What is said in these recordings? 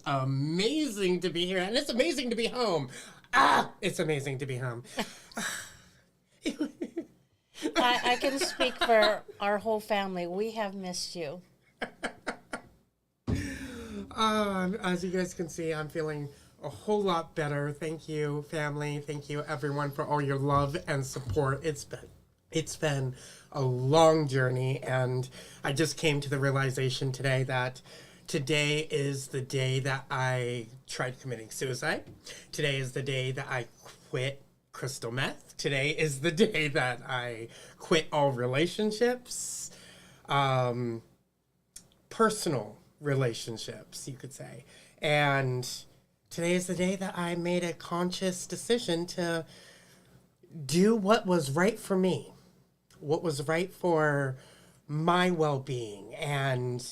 amazing to be here, and it's amazing to be home. Ah, it's amazing to be home. I can speak for our whole family. We have missed you. As you guys can see, I'm feeling a whole lot better. Thank you, family. Thank you, everyone, for all your love and support. It's been a long journey, and I just came to the realization today that today is the day that I tried committing suicide. Today is the day that I quit crystal meth. Today is the day that I quit all relationships, personal relationships, you could say. And today is the day that I made a conscious decision to do what was right for me, what was right for my well-being. And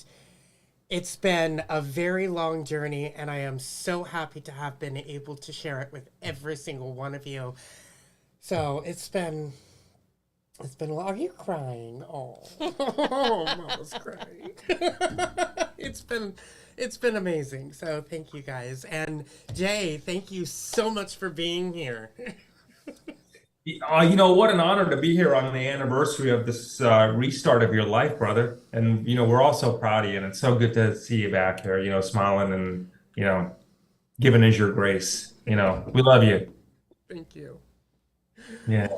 it's been a very long journey, and I am so happy to have been able to share it with every single one of you. So it's been a lot. Are you crying? Oh, Mama's crying. It's been amazing. So thank you guys. And Jay, thank you so much for being here. What an honor to be here on the anniversary of this restart of your life, brother. And, we're all so proud of you. And it's so good to see you back here, smiling and, giving us your grace. We love you. Thank you. Yeah.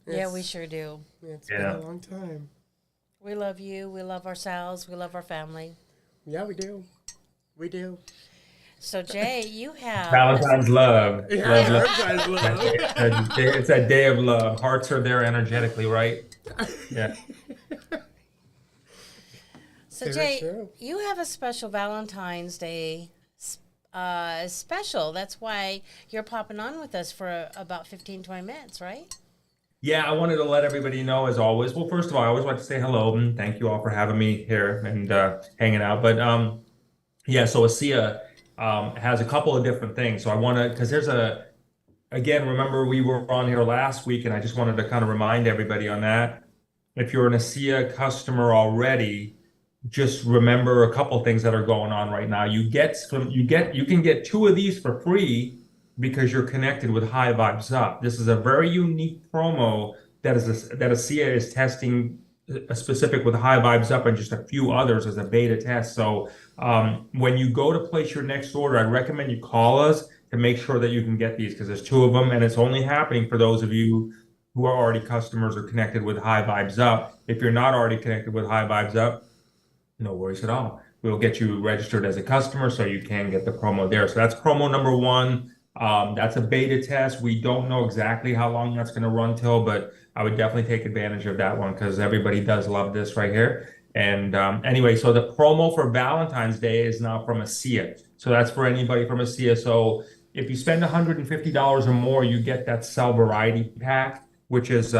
Yeah, we sure do. It's been a long time. We love you. We love ourselves. We love our family. Yeah, we do. We do. So, Jay, you have... Valentine's love. Yeah, Love. Valentine's love. It's that day of love. Hearts are there energetically, right? Yeah. So, Jay, you have a special Valentine's Day special. That's why you're popping on with us for about 15, 20 minutes, right? Yeah, I wanted to let everybody know, as always. Well, first of all, I always like to say hello and thank you all for having me here and hanging out. But so ASEA has a couple of different things. So I want to, because again, remember we were on here last week, and I just wanted to kind of remind everybody on that. If you're an ASEA customer already, just remember a couple things that are going on right now. You can get 2 of these for free because you're connected with High Vibes Up. This is a very unique promo that ASEA is testing, specific with High Vibes Up and just a few others as a beta test. So when you go to place your next order, I recommend you call us to make sure that you can get these, because there's 2 of them, and it's only happening for those of you who are already customers or connected with High Vibes Up. If you're not already connected with High Vibes Up, no worries at all. We'll get you registered as a customer so you can get the promo there. So that's promo number 1. That's a beta test. We don't know exactly how long that's going to run till, but I would definitely take advantage of that one because everybody does love this right here. And anyway, so the promo for Valentine's Day is now from ASEA. So that's for anybody from ASEA. So if you spend $150 or more, you get that cell variety pack, which is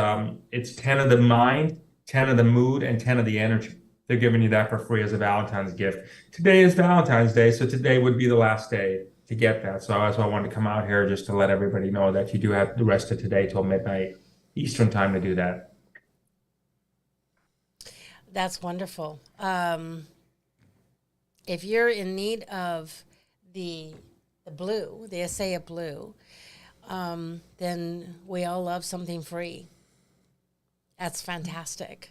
it's 10 of the mind, 10 of the mood, and 10 of the energy. They're giving you that for free as a Valentine's gift. Today is Valentine's Day, so today would be the last day to get that. So that's why I wanted to come out here just to let everybody know that you do have the rest of today till midnight Eastern time to do that. That's wonderful. If you're in need of the blue, the ASEA blue, then we all love something free. That's fantastic.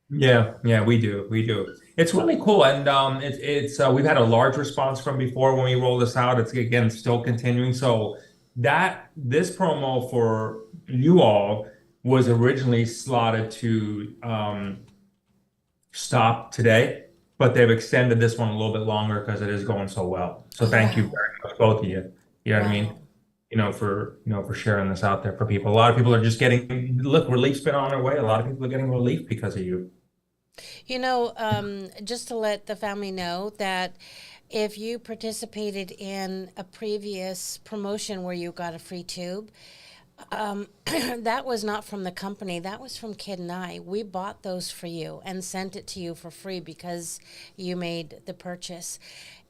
Yeah, we do. It's really cool, and it's we've had a large response from before when we roll this out. It's again still continuing. So this promo for you all was originally slotted to stop today, but they've extended this one a little bit longer because it is going so well. So thank you very much, both of you. You know what I mean? For sharing this out there for people. A lot of people are just getting relief's been on their way. A lot of people are getting relief because of you. Just to let the family know that if you participated in a previous promotion where you got a free tube, that was not from the company. That was from Kid and I. We bought those for you and sent it to you for free because you made the purchase.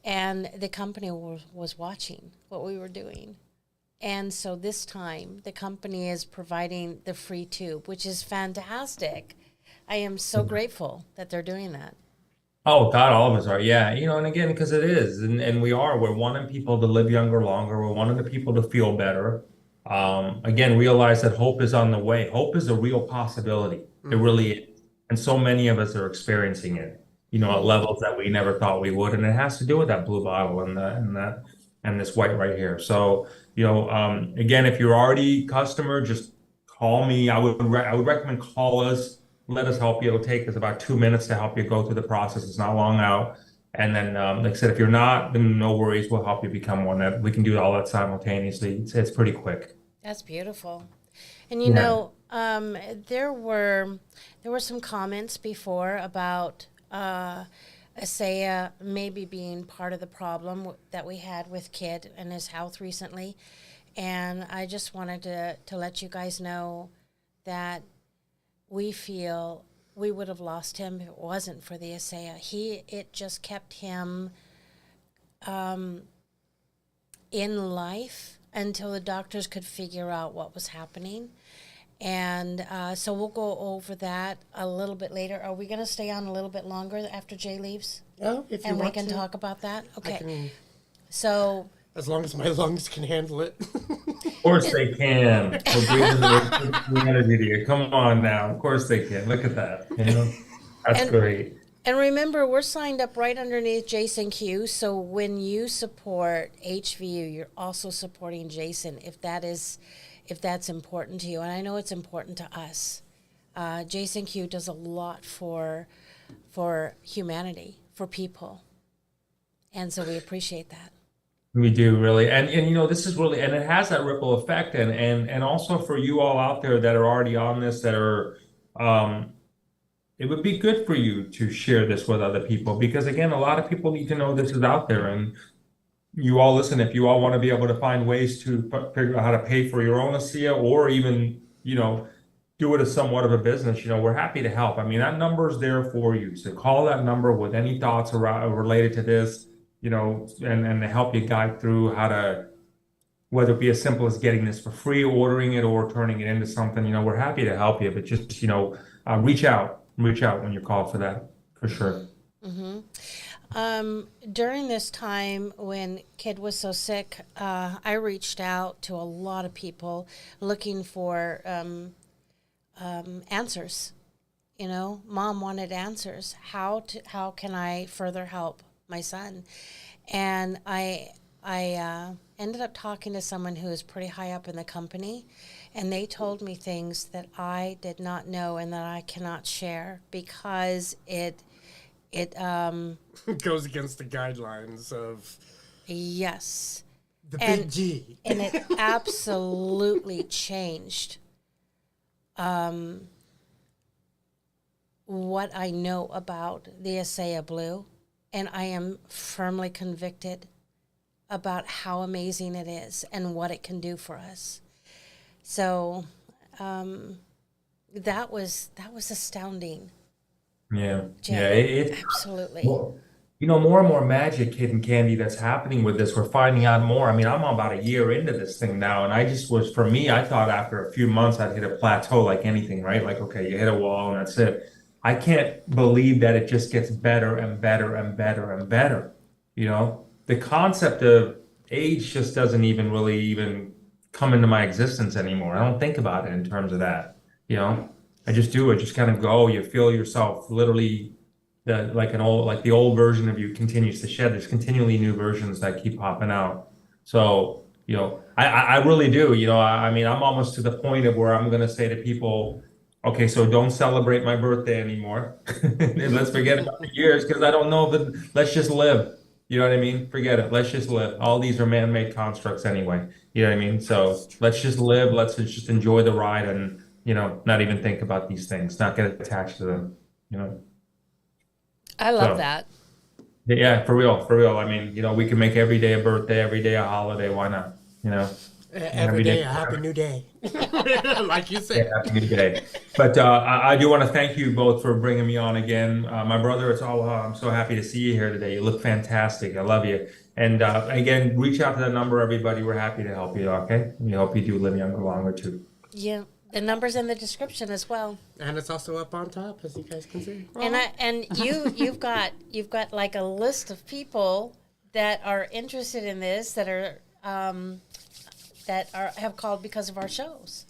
And the company was watching what we were doing. And so this time, the company is providing the free tube, which is fantastic. I am so grateful that they're doing that. Oh God, all of us are. Yeah. And again, because it is, and we're wanting people to live younger, longer. We're wanting the people to feel better. Again, realize that hope is on the way. Hope is a real possibility. It Mm-hmm. really is. And so many of us are experiencing it, at levels that we never thought we would. And it has to do with that blue bottle and this white right here. So, again, if you're already a customer, just call me. I would recommend call us, let us help you. It'll take us about 2 minutes to help you go through the process. It's not long out. And then, like I said, if you're not, then no worries. We'll help you become one. That we can do all that simultaneously. It's pretty quick. That's beautiful. And Yeah. there were some comments before about Asaya maybe being part of the problem that we had with Kid and his health recently. And I just wanted to let you guys know that we feel we would have lost him if it wasn't for the Asaya. It just kept him in life until the doctors could figure out what was happening. And so we'll go over that a little bit later. Are we going to stay on a little bit longer after Jay leaves? Oh, if you And we want can to. talk about that? I Okay. can, So, as long as my lungs can handle it. Of course they can. We're breathing the energy to you. Come on now. Of course they can. Look at that. That's and great. and remember, we're signed up right underneath Jason Q. So when you support HVU, you're also supporting Jason if that's important to you. And I know it's important to us. Jason Q does a lot for humanity, for people. And so we appreciate that. We do really, and this is really, and it has that ripple effect, and also for you all out there that are already on this, that are, it would be good for you to share this with other people because again, a lot of people need to know this is out there, and you all listen. If you all want to be able to find ways to figure out how to pay for your own ASEA, or even do it as somewhat of a business, we're happy to help. I mean, that number is there for you. So call that number with any thoughts around related to this, and to help you guide through how to, whether it be as simple as getting this for free, ordering it, or turning it into something. We're happy to help you, but just, reach out when you're called for that, for sure. During this time when Kid was so sick, I reached out to a lot of people looking for answers. Mom wanted answers. How can I further help my son? And I ended up talking to someone who is pretty high up in the company, and they told me things that I did not know and that I cannot share because it Goes against the guidelines of yes, the and big G. and it absolutely changed what I know about the Asaya Blue, and I am firmly convicted about how amazing it is and what it can do for us. So that was astounding. Yeah, Jay. yeah, it's Absolutely. more and more magic, hidden candy that's happening with this. We're finding out more. I mean, I'm about a year into this thing now, and for me, I thought after a few months I'd hit a plateau like anything, right? Like, okay, you hit a wall and that's it. I can't believe that it just gets better and better and better and better. The concept of age just doesn't even really even come into my existence anymore. I don't think about it in terms of that, you know. I just do it, just kind of go. You feel yourself literally like the old version of you continues to shed. There's continually new versions that keep popping out. So, I really do. I mean, I'm almost to the point of where I'm going to say to people, okay, so don't celebrate my birthday anymore. And let's forget about the years because I don't know if let's just live. You know what I mean? Forget it. Let's just live. All these are man-made constructs anyway. You know what I mean? So let's just live. Let's just enjoy the ride and, not even think about these things, not get attached to them. I love So, that. yeah, for real, for real. I mean, we can make every day a birthday, every day a holiday. Why not? Every day a happy new day. Like you Yeah, said. happy new day. But I do want to thank you both for bringing me on again. My brother, I'm so happy to see you here today. You look fantastic. I love you. And again, reach out to that number, everybody. We're happy to help you. Okay. We hope you do live younger, longer too. Yeah, The number's in the description as well. And it's also up on top, as you guys can see. And you've got like a list of people that are interested in this that are have called because of our shows.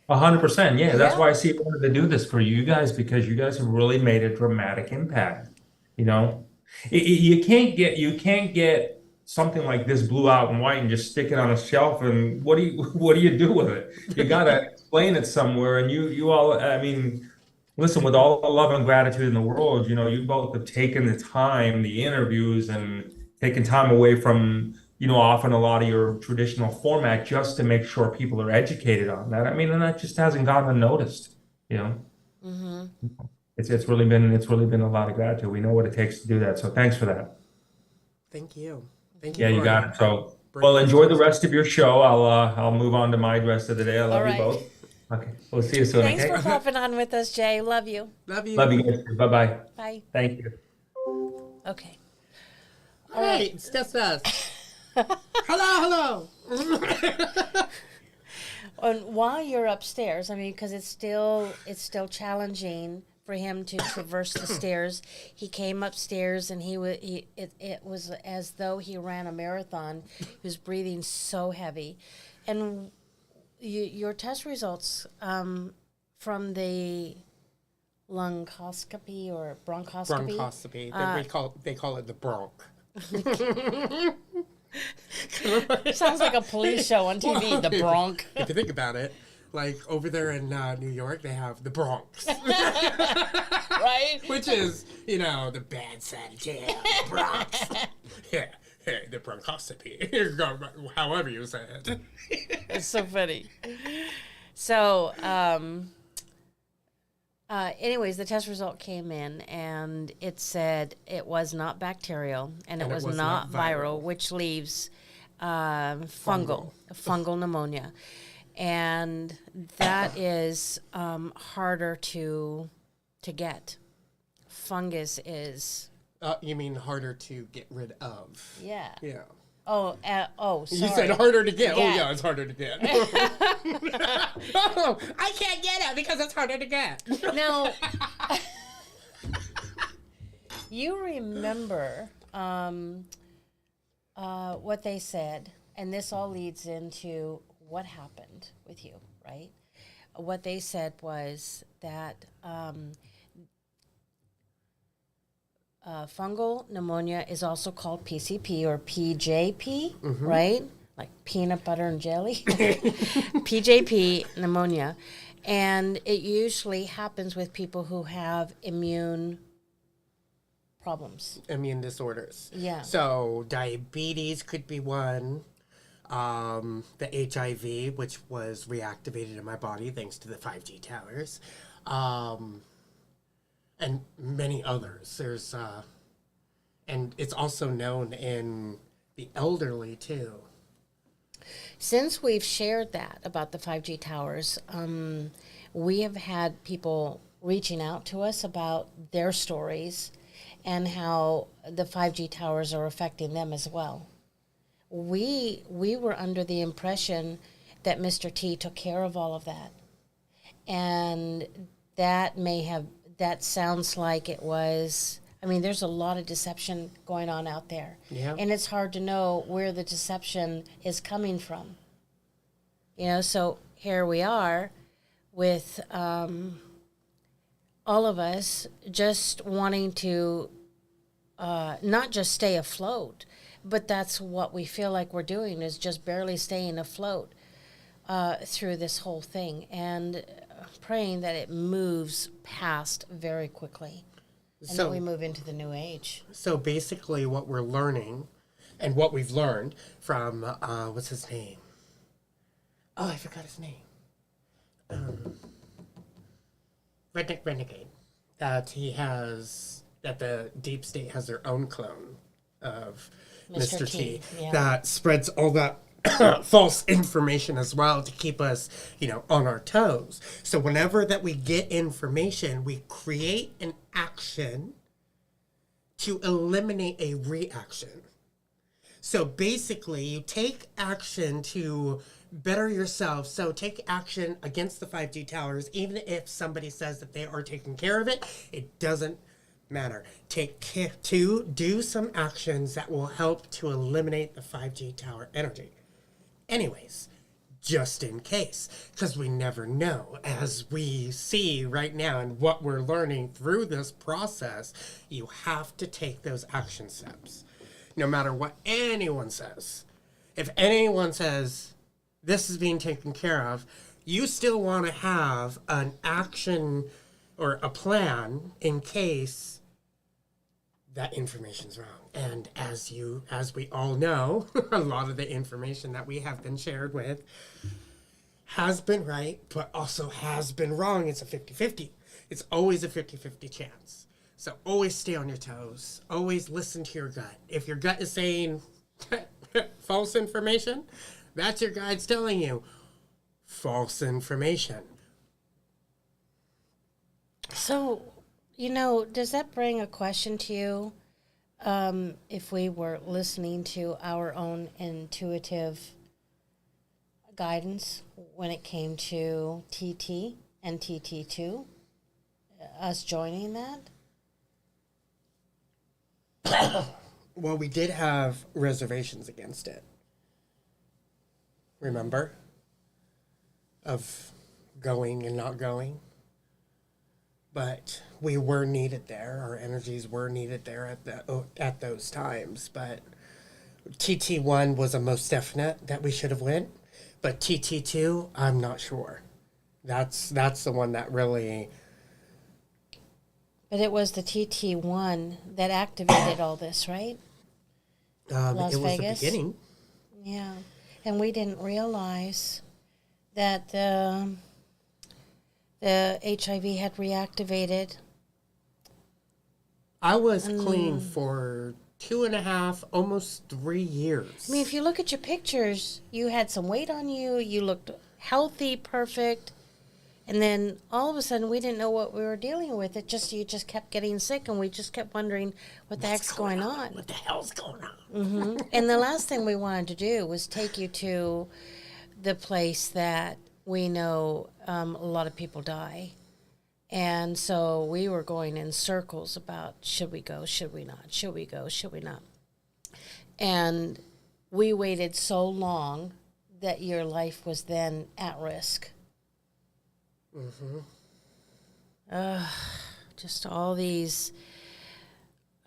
100%. Yeah, that's Yeah. why I see I wanted to do this for you guys, because you guys have really made a dramatic impact. You know, you can't get something like this blue out and white and just stick it on a shelf. And what do you do with it? You gotta explain it somewhere. And you all, I mean, listen, with all the love and gratitude in the world, you know, you both have taken the time, the interviews, and taken time away from, you know, often a lot of your traditional format just to make sure people are educated on that. I mean, and that just hasn't gone unnoticed, you know. Mm-hmm. It's really been a lot of gratitude. We know what it takes to do that. So thanks for that. Thank you. Thank you. Yeah, you for got it. So, bringing well, us enjoy the this. rest of your show. I'll move on to my rest of the day. I love All you right. both. Okay, we'll see you soon. Thanks Okay. for popping on with us, Jay. Love you. Love you. Love you guys. Bye bye. Bye. Thank you. Okay. All right, it's just us. Hello. And while you're upstairs, I mean, because it's still challenging for him to traverse the stairs. He came upstairs and it was as though he ran a marathon. He was breathing so heavy, and your test results from the lungoscopy or bronchoscopy. Bronchoscopy. They call it the bronch. Sounds like a police show on TV. Well, The Bronx. If you think about it, like over there in New York, they have the Bronx, Right? which is, you know, the bad side of jail, the Bronx. Yeah, the bronchoscopy, however you say it. It's so funny. So, anyways, the test result came in, and it said it was not bacterial, and it was not viral, which leaves fungal pneumonia. And that is harder to get. Fungus is... You mean harder to get rid of? Yeah. Yeah. Oh, sorry. You said harder to get. Yeah. Oh, yeah, it's harder to get. Oh, I can't get it because it's harder to get. Now, you remember what they said, and this all leads into what happened with you, right? What they said was that fungal pneumonia is also called PCP or PJP, right? Like peanut butter and jelly. PJP pneumonia. And it usually happens with people who have immune problems. Immune disorders. Yeah. So diabetes could be one. The HIV, which was reactivated in my body thanks to the 5G towers. And many others. There's, and it's also known in the elderly too. Since we've shared that about the 5G towers, we have had people reaching out to us about their stories and how the 5G towers are affecting them as well. We were under the impression that Mr. T took care of all of that. And that sounds like it was, I mean, there's a lot of deception going on out there. Yeah. And it's hard to know where the deception is coming from. You know, so here we are with all of us just wanting to not just stay afloat, but that's what we feel like we're doing, is just barely staying afloat through this whole thing, and praying that it moves past very quickly and that we move into the new age. So basically what we're learning and what we've learned from, what's his name? Oh, I forgot his name. Redneck Renegade. That the deep state has their own clone of Mr. T. Yeah. That spreads all that false information as well to keep us, you know, on our toes. So whenever that we get information, we create an action to eliminate a reaction. So basically, you take action to better yourself. So take action against the 5G towers, even if somebody says that they are taking care of it. It doesn't matter. Take care to do some actions that will help to eliminate the 5G tower energy. Anyways, just in case, because we never know. As we see right now and what we're learning through this process, you have to take those action steps. No matter what anyone says. If anyone says this is being taken care of, you still want to have an action or a plan in case that information's wrong. And as we all know, a lot of the information that we have been shared with has been right, but also has been wrong. It's a 50-50. It's always a 50-50 chance. So always stay on your toes. Always listen to your gut. If your gut is saying false information, that's your guides telling you false information. So, does that bring a question to you? If we were listening to our own intuitive guidance when it came to TT and TT2, us joining that? Well, we did have reservations against it. Remember? Of going and not going. But we were needed there. Our energies were needed there at those times. But TT1 was a most definite that we should have went. But TT2, I'm not sure. That's the one that really... But it was the TT1 that activated all this, right? Las it was Vegas? the beginning. Yeah. And we didn't realize that the HIV had reactivated. I was clean for 2.5, almost 3 years. I mean, if you look at your pictures, you had some weight on you. You looked healthy, perfect. And then all of a sudden, we didn't know what we were dealing with. You just kept getting sick, and we just kept wondering what the heck's going on. What the hell's going on? Mm-hmm. And the last thing we wanted to do was take you to the place that we know a lot of people die. And so we were going in circles about, should we go, should we not, should we go, should we not? And we waited so long that your life was then at risk. Mm-hmm. Just all these...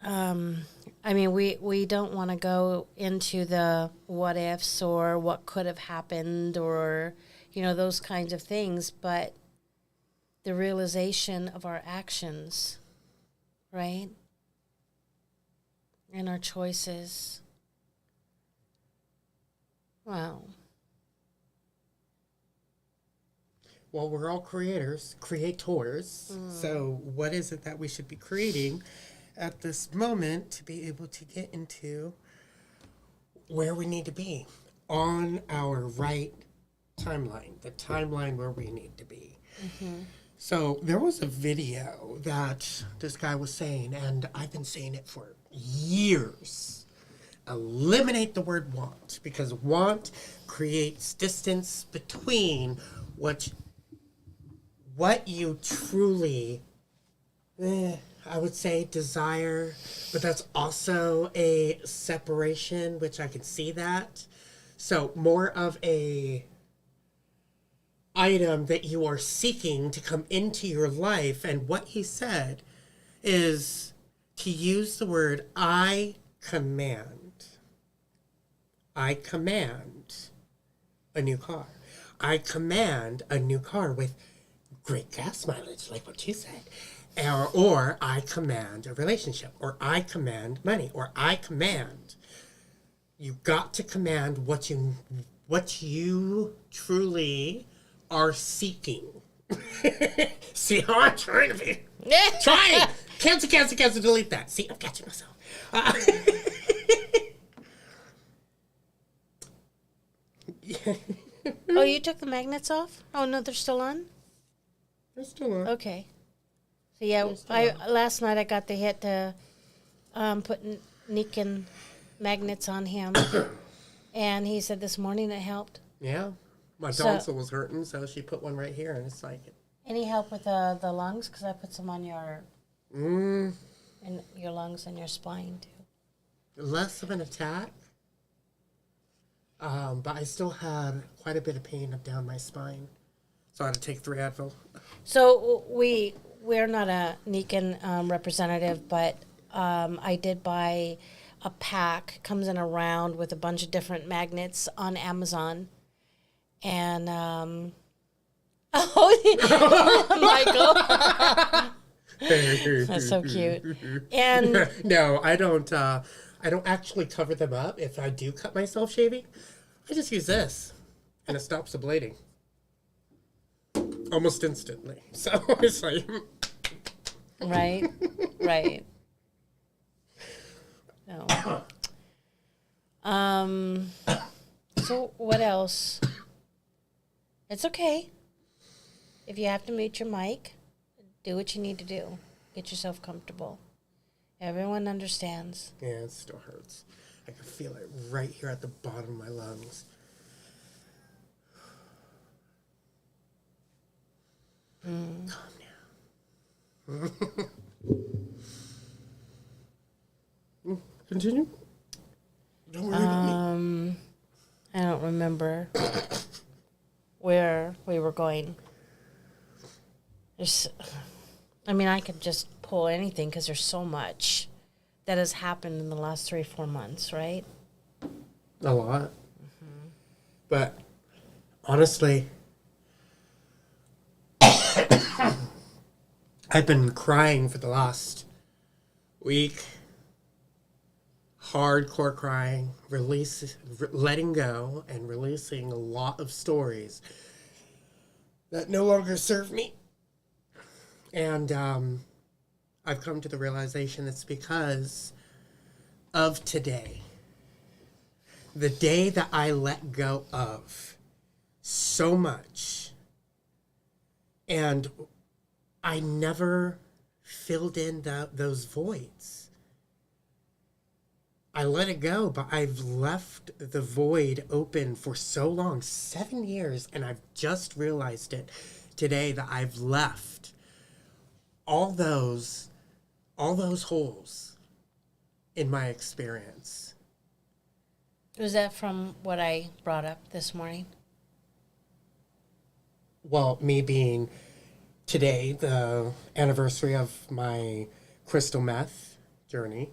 we don't want to go into the what ifs or what could have happened or, those kinds of things, but the realization of our actions, right? And our choices. Wow. Well, we're all creators. So what is it that we should be creating at this moment to be able to get into where we need to be on our right timeline, the timeline where we need to be. Mm-hmm. So there was a video that this guy was saying, and I've been saying it for years. Eliminate the word want, because want creates distance between what you truly I would say desire, but that's also a separation, which I can see that. So more of a item that you are seeking to come into your life. And what he said is to use the word I command. I command a new car. I command a new car with great gas mileage, like what you said. Or I command a relationship, or I command money, or I command. You got to command what you truly are seeking. See how I'm trying to be? Trying! Cancel, delete that. See, I'm catching myself. Oh, you took the magnets off? Oh, no, they're still on? They're still on. Okay. So, yeah, last night I got the hit to put Nick in magnets on him. And he said this morning it helped. Yeah. My tonsil was hurting, so she put one right here, and it's like... Any help with the lungs? Because I put some on your... in your lungs and your spine, too. Less of an attack. But I still had quite a bit of pain up down my spine. So I had to take 3 Advil. So we're not a Nikan representative, but I did buy a pack. Comes in a round with a bunch of different magnets on Amazon. And, Michael. That's so cute. And no, I don't actually cover them up. If I do cut myself shaving, I just use this, and it stops the bleeding almost instantly. So it's like, right. No. So what else? It's okay. If you have to mute your mic, do what you need to do. Get yourself comfortable. Everyone understands. yeah, it still hurts. I can feel it right here at the bottom of my lungs. Calm down. Continue. Don't worry about me. I don't remember where we were going. I could just pull anything because there's so much that has happened in the last 3 or 4 months, right? A lot. But honestly, I've been crying for the last week. Hardcore crying, letting go, and releasing a lot of stories that no longer serve me. And I've come to the realization it's because of today. The day that I let go of so much. And I never filled in those voids. I let it go, but I've left the void open for so long, 7 years, and I've just realized it today that I've left all those holes in my experience. Was that from what I brought up this morning? Well, me being today the anniversary of my crystal meth journey,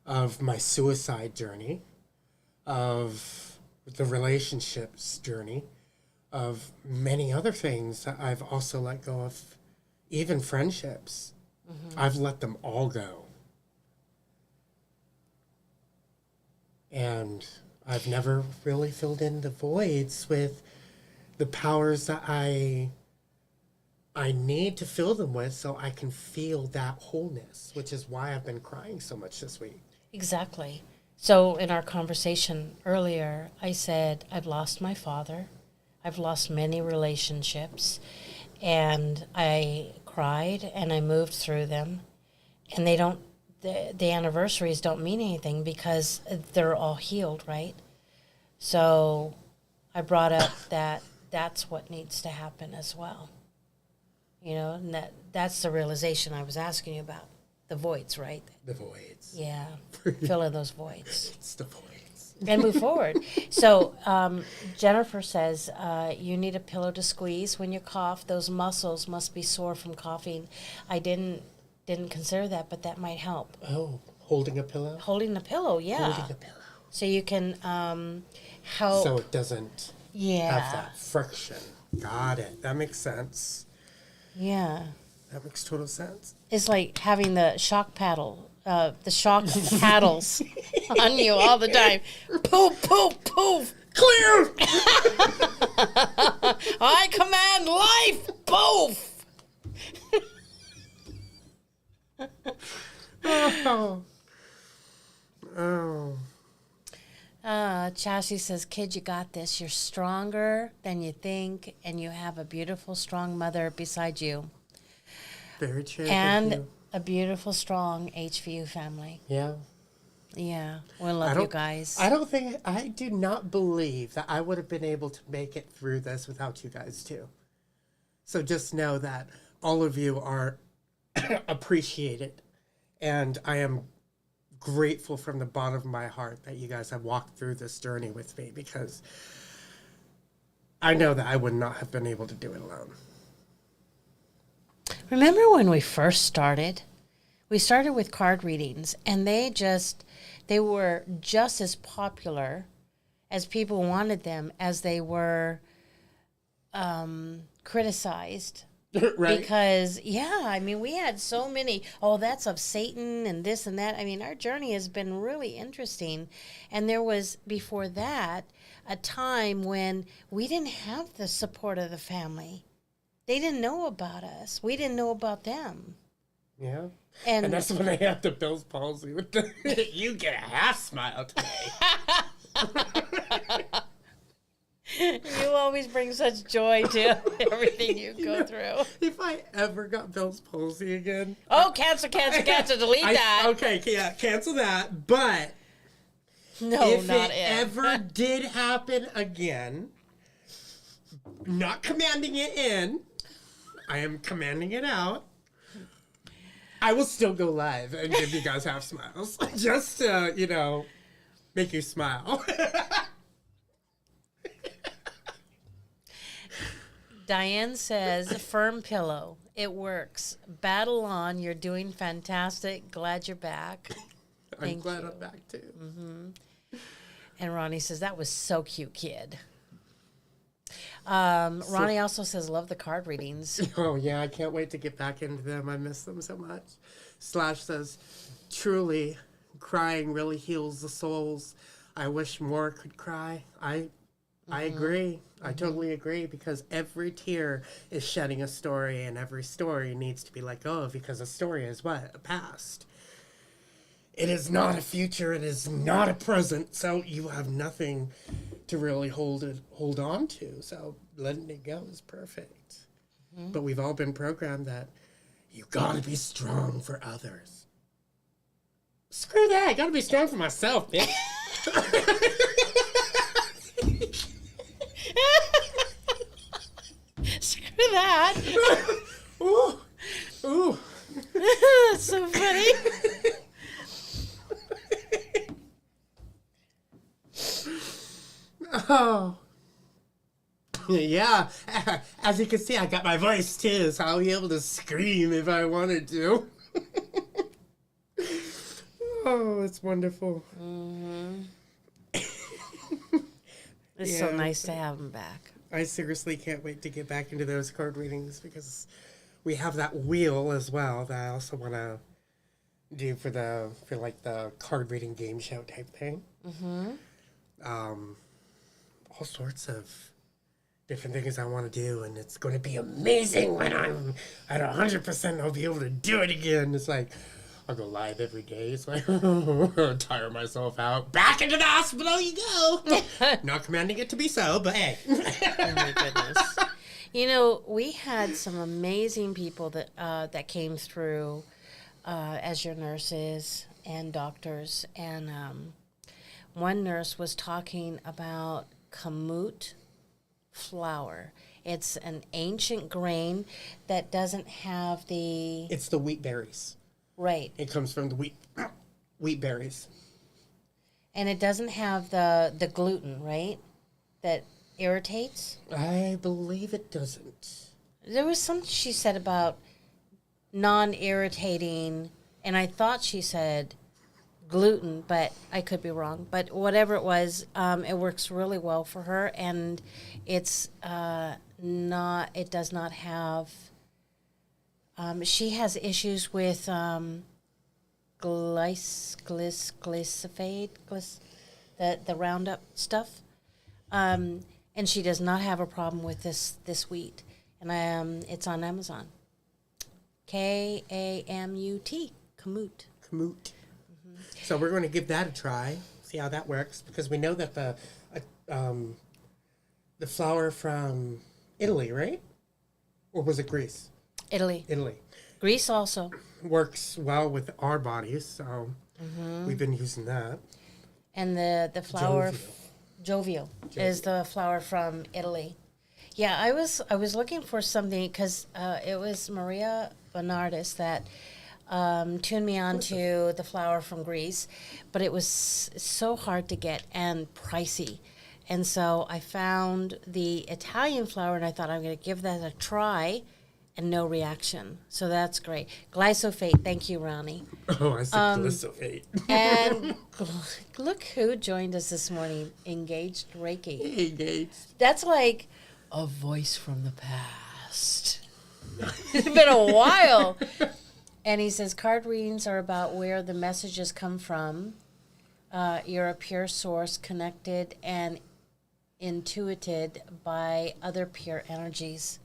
of my suicide journey, of the relationships journey, of many other things that I've also let go of, even friendships. I've let them all go. And I've never really filled in the voids with the powers that I need to fill them with so I can feel that wholeness, which is why I've been crying so much this week. Exactly. So in our conversation earlier, I said, I've lost my father. I've lost many relationships. And I cried and I moved through them. And they don't, the anniversaries don't mean anything because they're all healed, right? So I brought up that that's what needs to happen as well. You know, and that's the realization I was asking you about. The voids, right? The voids. Yeah, fill in those voids. It's the voids. And move forward. So Jennifer says, you need a pillow to squeeze when you cough. Those muscles must be sore from coughing. I didn't consider that, but that might help. Oh, holding a pillow? Holding a pillow, yeah. Holding a pillow. So you can help. So it doesn't have that friction. Got it. That makes sense. Yeah. That makes total sense. It's like having the shock paddles on you all the time. Poof, poof, poof. Clear! I command life. Poof. Oh. Chassie says, kid, you got this. You're stronger than you think, and you have a beautiful, strong mother beside you. Very true. And a beautiful, strong HVU family. Yeah. Yeah. We love you guys. I do not believe that I would have been able to make it through this without you guys too. So just know that all of you are appreciated. And I am grateful from the bottom of my heart that you guys have walked through this journey with me, because I know that I would not have been able to do it alone. Remember when we first started? We started with card readings, and they were just as popular as people wanted them as they were criticized. Right? Because, yeah, I mean, we had so many, oh, that's of Satan and this and that. I mean, our journey has been really interesting. And there was, before that, a time when we didn't have the support of the family. They didn't know about us. We didn't know about them. Yeah. And that's when I had the Bill's palsy with the you get a half smile today. You always bring such joy to everything you go through. If I ever got Bill's palsy again. Oh, cancel, delete that. Okay, yeah, cancel that. But No, if not it it. ever did happen again, not commanding it in, I am commanding it out. I will still go live and give you guys half smiles. Just to, make you smile. Diane says, firm pillow. It works. Battle on. You're doing fantastic. Glad you're back. I'm glad I'm back too. And Ronnie says, that was so cute, kid. Ronnie also says, love the card readings. Oh, yeah, I can't wait to get back into them. I miss them so much. Slash says, truly, crying really heals the souls. I wish more could cry. I agree. I totally agree, because every tear is shedding a story, and every story needs to be let go of, because a story is what? A past. It is not a future. It is not a present. So you have nothing to really hold on to. So letting it go is perfect. But we've all been programmed that you gotta be strong for others. Screw that. I gotta be strong for myself, bitch. Screw that. Ooh. Ooh. That's so funny. Oh. Yeah. As you can see, I got my voice too, so I'll be able to scream if I wanted to. Oh, it's wonderful. It's so nice to have him back. I seriously can't wait to get back into those card readings, because we have that wheel as well that I also want to do for the card reading game show type thing. All sorts of different things I want to do, and it's going to be amazing when I'm at 100%. I'll be able to do it again. It's like I'll go live every day. It's like tire myself out. Back into the hospital you go. Not commanding it to be so, but hey. Oh my goodness. You know, we had some amazing people that came through as your nurses and doctors, and one nurse was talking about kamut flour. It's an ancient grain that doesn't have the... It's the wheat berries. Right. It comes from the wheat berries. And it doesn't have the gluten, right? That irritates? I believe it doesn't. There was something she said about non-irritating, and I thought she said gluten, but I could be wrong. But whatever it was, it works really well for her, and it's it does not have... she has issues with glyphosate, the Roundup stuff, and she does not have a problem with this wheat, and it's on Amazon. Kamut, kamut. Kamut. So we're going to give that a try, see how that works, because we know that the flour from Italy, right? Or was it Greece? Italy. Italy. Greece also. Works well with our bodies, so We've been using that. And the flower, Jovial. Jovial, is the flower from Italy. Yeah, I was looking for something because it was Maria Bernardis that tuned me on to the flower from Greece, but it was so hard to get and pricey. And so I found the Italian flower, and I thought I'm going to give that a try, and no reaction. So that's great. Glyphosate, thank you, Ronnie. Oh, I said glyphosate. And look who joined us this morning, Engaged Reiki. Hey, Gates. That's like a voice from the past. It's been a while. And he says, card readings are about where the messages come from. You're a pure source connected and intuited by other pure energies.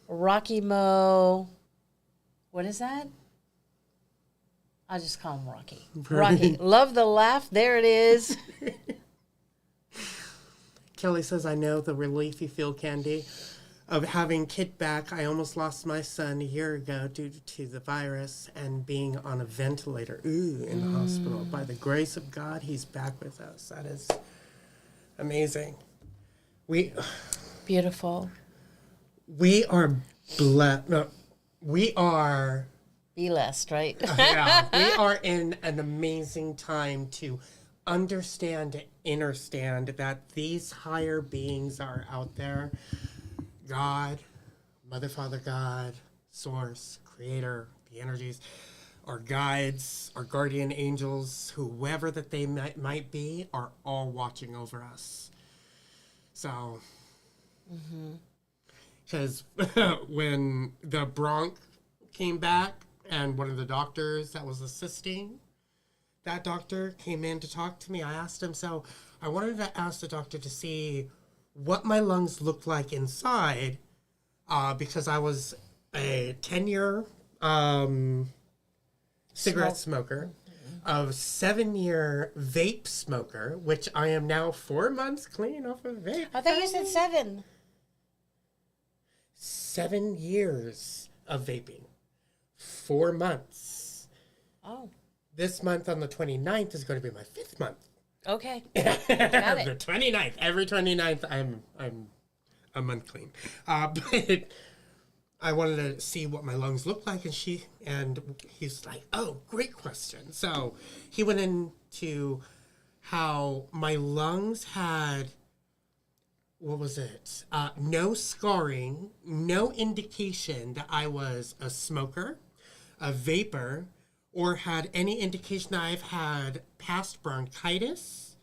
Rocky Mo. What is that? I'll just call him Rocky. Rocky. Love the laugh. There it is. Kelly says, I know the relief you feel, Candy, of having Kit back. I almost lost my son a year ago due to the virus and being on a ventilator in the hospital. By the grace of God, he's back with us. That is amazing. Beautiful. We are blessed. No, we are... Blessed, right? Yeah, we are in an amazing time to understand and understand that these higher beings are out there. God, Mother, Father, God, Source, Creator, the energies, our guides, our guardian angels, whoever that they might be, are all watching over us. So, because when the bronch came back and one of the doctors that was assisting, that doctor came in to talk to me, I asked him, so I wanted to ask the doctor to see what my lungs looked like inside, because I was a 10-year cigarette smoker, a 7-year vape smoker, which I am now 4 months clean off of vape. I thought you said 7. 7 years of vaping. 4 months. Oh. This month on the 29th is going to be my 5th month. Okay. Got it. The 29th. Every 29th, I'm a month clean. But I wanted to see what my lungs looked like, and he's like, "Oh, great question." So he went into how my lungs had, what was it? No scarring, no indication that I was a smoker, a vapor, or had any indication that I've had past bronchitis,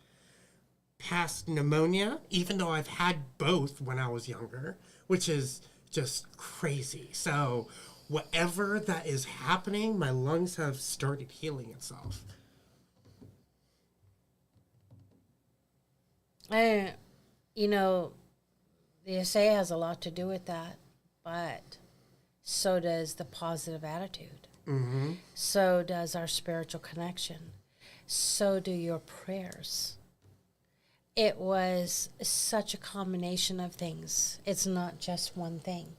past pneumonia, even though I've had both when I was younger, which is just crazy. So whatever that is happening, my lungs have started healing itself. You know, the essay has a lot to do with that, but so does the positive attitude. Mm-hmm. So does our spiritual connection. So do your prayers. It was such a combination of things. It's not just one thing.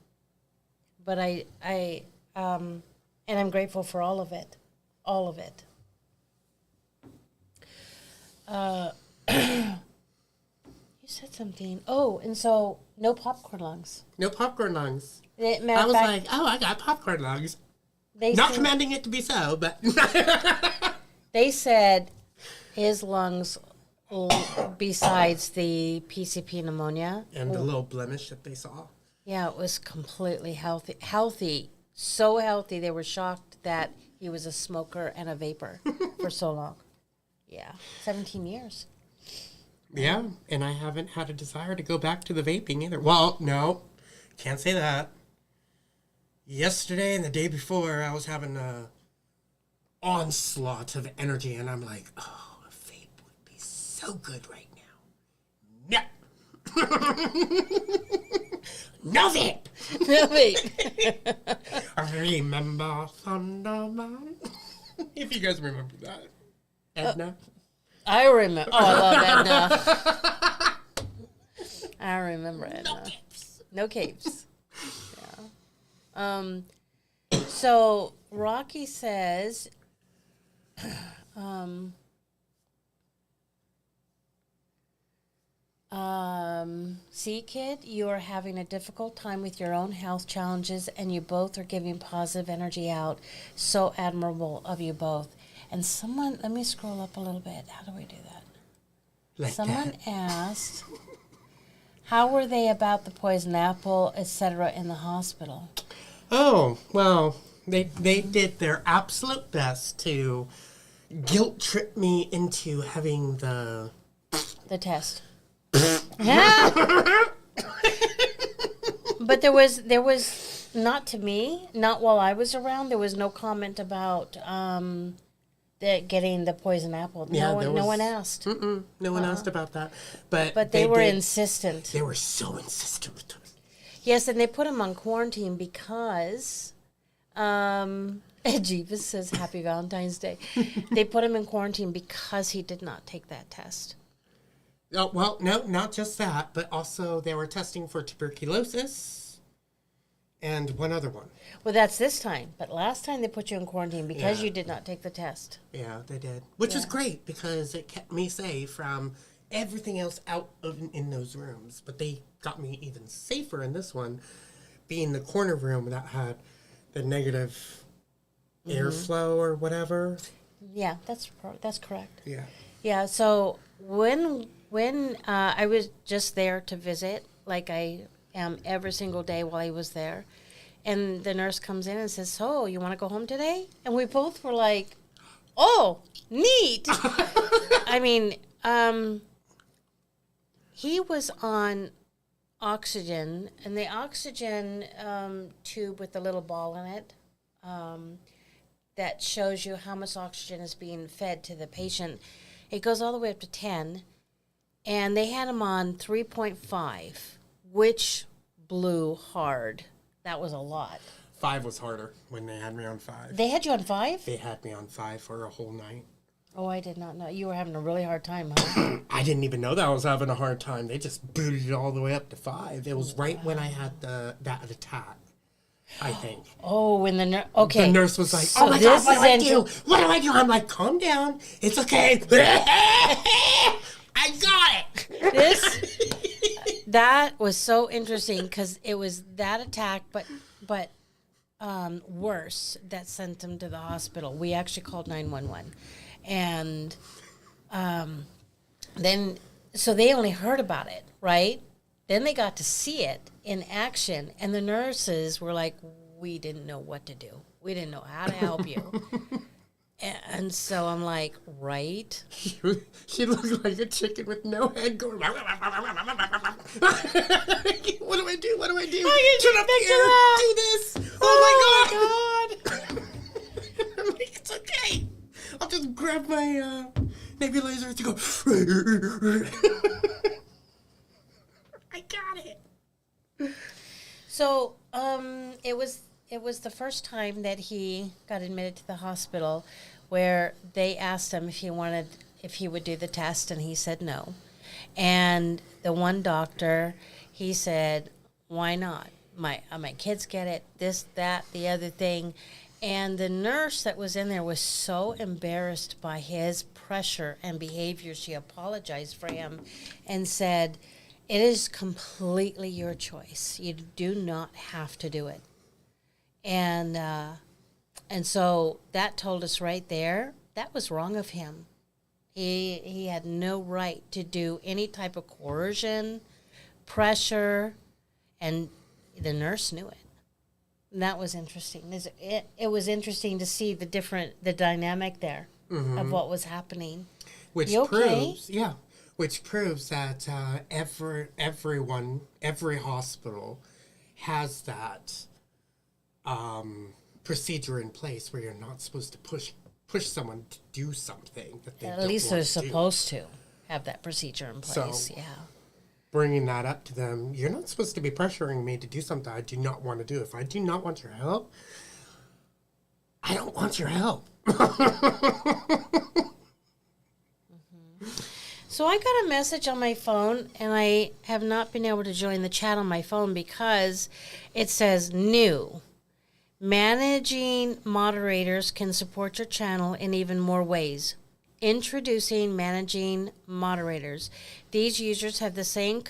But and I'm grateful for all of it. All of it. You said something. Oh, and so no popcorn lungs. No popcorn lungs. Matter I of was fact, like, oh, I got popcorn lungs. they Not said, commanding it to be so, but they said his lungs, besides the PCP pneumonia, and the little blemish that they saw. yeah, it was completely healthy. Healthy. So healthy, they were shocked that he was a smoker and a vapor for so long. Yeah, 17 years. Yeah, and I haven't had a desire to go back to the vaping either. Well, no, can't say that. Yesterday and the day before, I was having a onslaught of energy, and I'm like, oh, a vape would be so good right now. No. No vape. No, wait. Remember Thunderman? If you guys remember that. Edna? I remember. Oh, I love Edna. I remember Edna. No capes. No capes. Yeah. So Rocky says, see, kid, you are having a difficult time with your own health challenges, and you both are giving positive energy out. So admirable of you both. And someone, let me scroll up a little bit. How do we do that? Like Someone that. asked, how were they about the poison apple, etc., in the hospital? Oh, well, they did their absolute best to guilt trip me into having the... The test. But there was not to me, not while I was around. There was no comment about getting the poison apple. Yeah, No one asked. No one asked about that. But They were did- insistent. They were so insistent with them. Yes, and they put him on quarantine because, Jeeves says Happy Valentine's Day. They put him in quarantine because he did not take that test. Oh, well, no, not just that, but also they were testing for tuberculosis and one other one. Well, that's this time. But last time they put you in quarantine because Yeah. you did not take the test. Yeah, they did. Which is great because it kept me safe from everything else out in those rooms. But they got me even safer in this one, being the corner room that had the negative airflow or whatever. Yeah, that's correct. Yeah. Yeah, so when I was just there to visit, like I am every single day while I was there, and the nurse comes in and says, "So, you want to go home today?" And we both were like, "Oh, neat." I mean, he was on oxygen, and the oxygen tube with the little ball in it that shows you how much oxygen is being fed to the patient. It goes all the way up to 10, and they had him on 3.5, which blew hard. That was a lot. 5 was harder when they had me on 5. They had you on 5? They had me on 5 for a whole night. Oh, I did not know. You were having a really hard time, huh? I didn't even know that I was having a hard time. They just booted it all the way up to 5. It was right when I had that attack, I think. Oh, when the nurse... Okay. The nurse was like, So "Oh my God, this what do is I inter- do? What do I do?" I'm like, "Calm down. It's okay." I got it. That was so interesting because it was that attack, but worse, that sent him to the hospital. We actually called 911, and then so they only heard about it, right? Then they got to see it in action, and the nurses were like, "We didn't know what to do. We didn't know how to help you." And so I'm like, right? She looked like a chicken with no head going. What do I do? What do I do? Turn up the air. Do this. Oh my God. I'm like, "It's okay. I'll just grab my nebulizer to go." I got it. So it was the first time that he got admitted to the hospital where they asked him if he would do the test, and he said no. And the one doctor, he said, "Why not? My kids get it, this, that, the other thing." And the nurse that was in there was so embarrassed by his pressure and behavior, she apologized for him and said, "It is completely your choice. You do not have to do it." And so that told us right there that was wrong of him. He had no right to do any type of coercion, pressure, and the nurse knew it. And that was interesting. It was interesting to see the dynamic there of what was happening. Which You okay? proves that every hospital has that procedure in place where you're not supposed to push someone to do something that they At don't least want they're to do. supposed to have that procedure in place. So- Yeah. Bringing that up to them, you're not supposed to be pressuring me to do something I do not want to do. If I do not want your help, I don't want your help. So I got a message on my phone, and I have not been able to join the chat on my phone because it says new. Managing moderators can support your channel in even more ways. Introducing managing moderators. These users have the same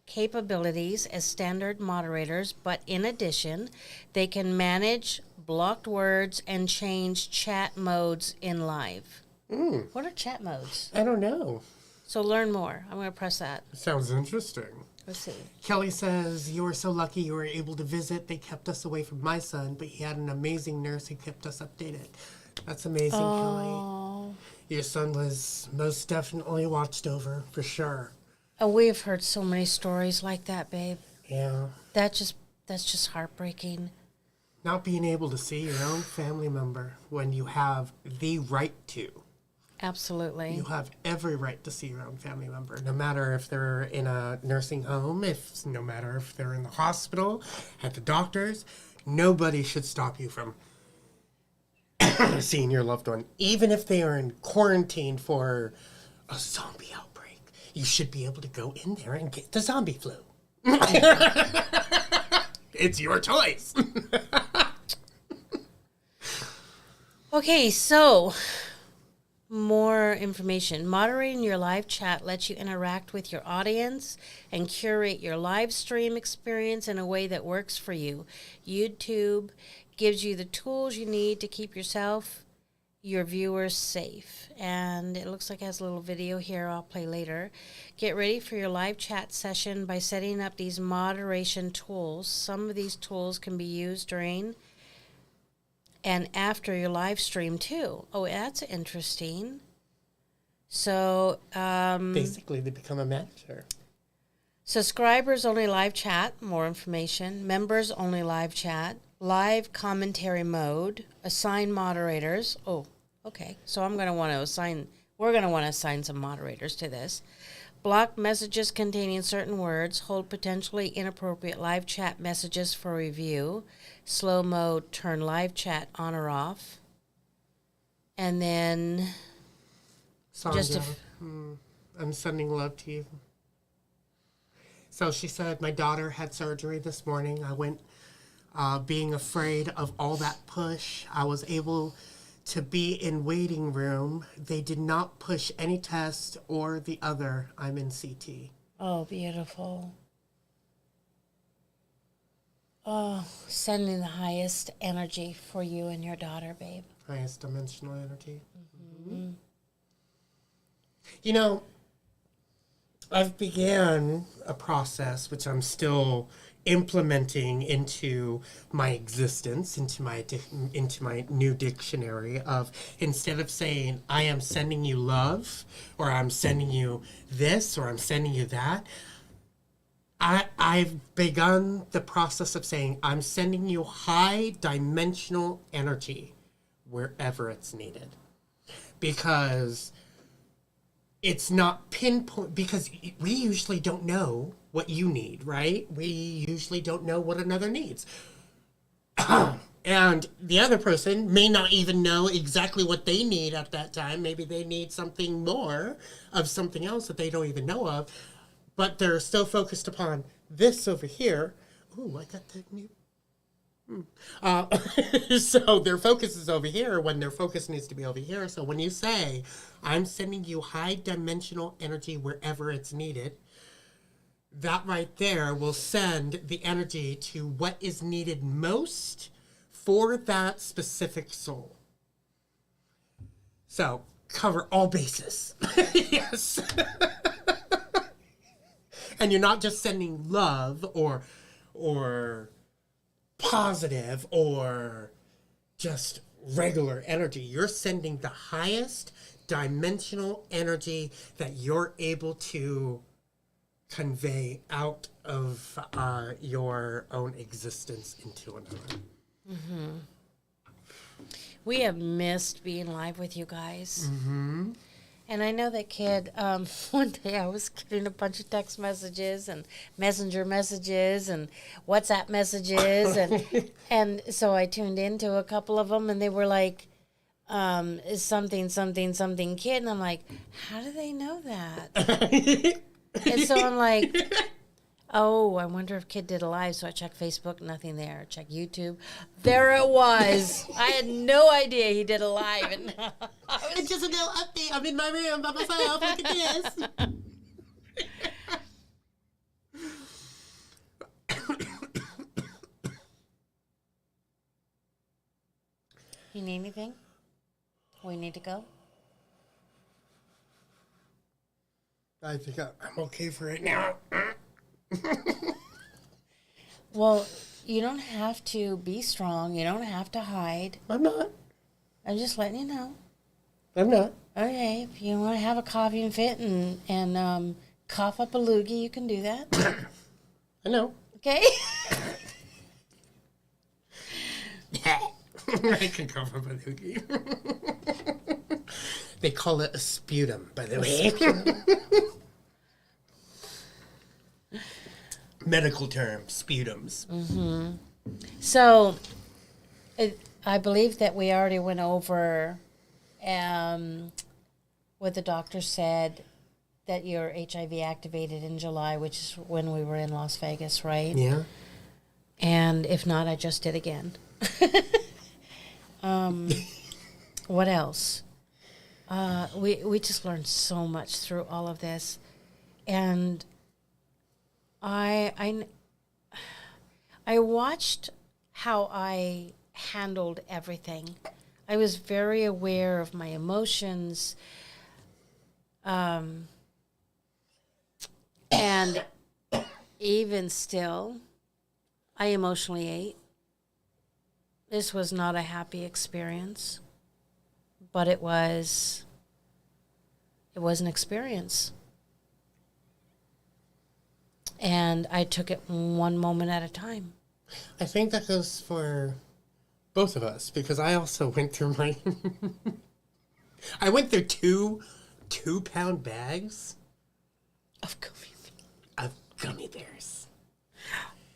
capabilities as standard moderators, but in addition, they can manage blocked words and change chat modes in live. What are chat modes? I don't know. So learn more. I'm going to press that. Sounds interesting. Let's see. Kelly says, you were so lucky you were able to visit. They kept us away from my son, but he had an amazing nurse who kept us updated. That's amazing, Kelly. Your son was most definitely watched over, for sure. Oh, we've heard so many stories like that, babe. Yeah. That's just heartbreaking. Not being able to see your own family member when you have the right to. Absolutely. You have every right to see your own family member, no matter if they're in a nursing home, no matter if they're in the hospital, at the doctor's. Nobody should stop you from seeing your loved one, even if they are in quarantine for a zombie outbreak. You should be able to go in there and get the zombie flu. It's your choice. Okay, so more information. Moderating your live chat lets you interact with your audience and curate your live stream experience in a way that works for you. YouTube gives you the tools you need to keep yourself, your viewers safe. And it looks like it has a little video here I'll play later. Get ready for your live chat session by setting up these moderation tools. Some of these tools can be used during and after your live stream too. Oh, that's interesting. So Basically, they become a manager. Subscribers only live chat, more information. Members only live chat. Live commentary mode. Assign moderators. Oh, okay. So we're going to want to assign some moderators to this. Block messages containing certain words. Hold potentially inappropriate live chat messages for review. Slow mode, turn live chat on or off. And then Sandra, I'm sending love to you. So she said, my daughter had surgery this morning. I went being afraid of all that push. I was able to be in waiting room. They did not push any test or the other. I'm in CT. Oh, beautiful. Oh, sending the highest energy for you and your daughter, babe. Highest dimensional energy. Mm-hmm. You know, I've began a process which I'm still implementing into my existence, into my new dictionary of, instead of saying I am sending you love, or I'm sending you this, or I'm sending you that, I've begun the process of saying I'm sending you high dimensional energy wherever it's needed, because it's not pinpoint, because we usually don't know what you need, right? We usually don't know what another needs. And the other person may not even know exactly what they need at that time. Maybe they need something more of something else that they don't even know of, but they're still focused upon this over here. Ooh, I got that new. So their focus is over here when their focus needs to be over here. So when you say, I'm sending you high dimensional energy wherever it's needed, that right there will send the energy to what is needed most for that specific soul. So cover all bases. Yes. And you're not just sending love or positive or just regular energy. You're sending the highest dimensional energy that you're able to convey out of your own existence into another. Mm-hmm. We have missed being live with you guys. Mm-hmm. And I know that kid, one day I was getting a bunch of text messages and messenger messages and WhatsApp messages. And so I tuned into a couple of them and they were like, something kid. And I'm like, how do they know that? And so I'm like, Oh, I wonder if Kid did a live. So I checked Facebook, nothing there. Check YouTube. There it was. I had no idea he did a live. And It's just a little update. I'm in my room by myself. Look at this. You need anything? We need to go? I think I'm okay for it now. Well, you don't have to be strong. You don't have to hide. I'm not. I'm just letting you know. I'm not. Okay, if you want to have a coughing fit and cough up a loogie, you can do that. I know. Okay? I can come from a loogie. They call it a sputum, by the way. Medical term, sputums. Mm-hmm. So, I believe that we already went over what the doctor said, that you're HIV activated in July, which is when we were in Las Vegas, right? Yeah. And if not, I just did again. What else? We just learned so much through all of this, and I watched how I handled everything. I was very aware of my emotions, and even still, I emotionally ate. This was not a happy experience, but it was an experience. And I took it one moment at a time. I think that goes for both of us, because I also went through my... I went through two 2-pound bags Of gummy bears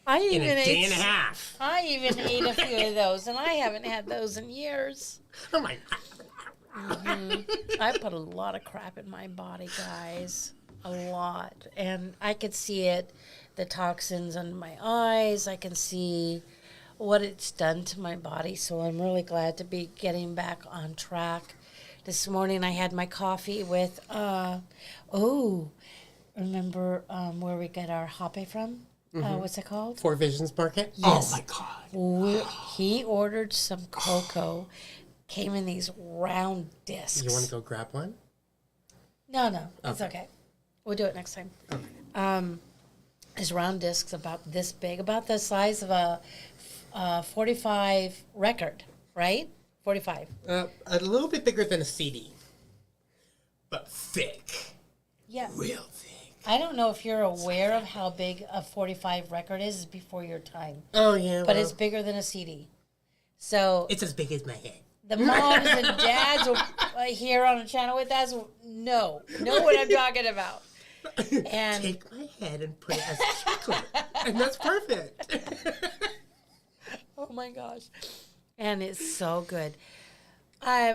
I in even a day ate, and a half. I even ate a few of those, and I haven't had those in years. Oh my... I put a lot of crap in my body, guys. A lot. And I could see it, the toxins under my eyes. I can see what it's done to my body. So I'm really glad to be getting back on track. This morning I had my coffee with, remember where we get our hape from? What's it called? Four Visions Market? Yes. Oh my God. He ordered some cocoa. Came in these round discs. You want to go grab one? No, it's okay. We'll do it next time. Okay. These round discs about this big, about the size of a 45 record, right? 45. A little bit bigger than a CD, but thick. Yeah. Real thick. I don't know if you're aware of how big a 45 record is. It's before your time. Oh, yeah. But it's bigger than a CD. So It's as big as my head. the moms and dads here on the channel with us know what I'm talking about. And Take my head and put it as chocolate, and that's perfect. oh my gosh. And it's so good.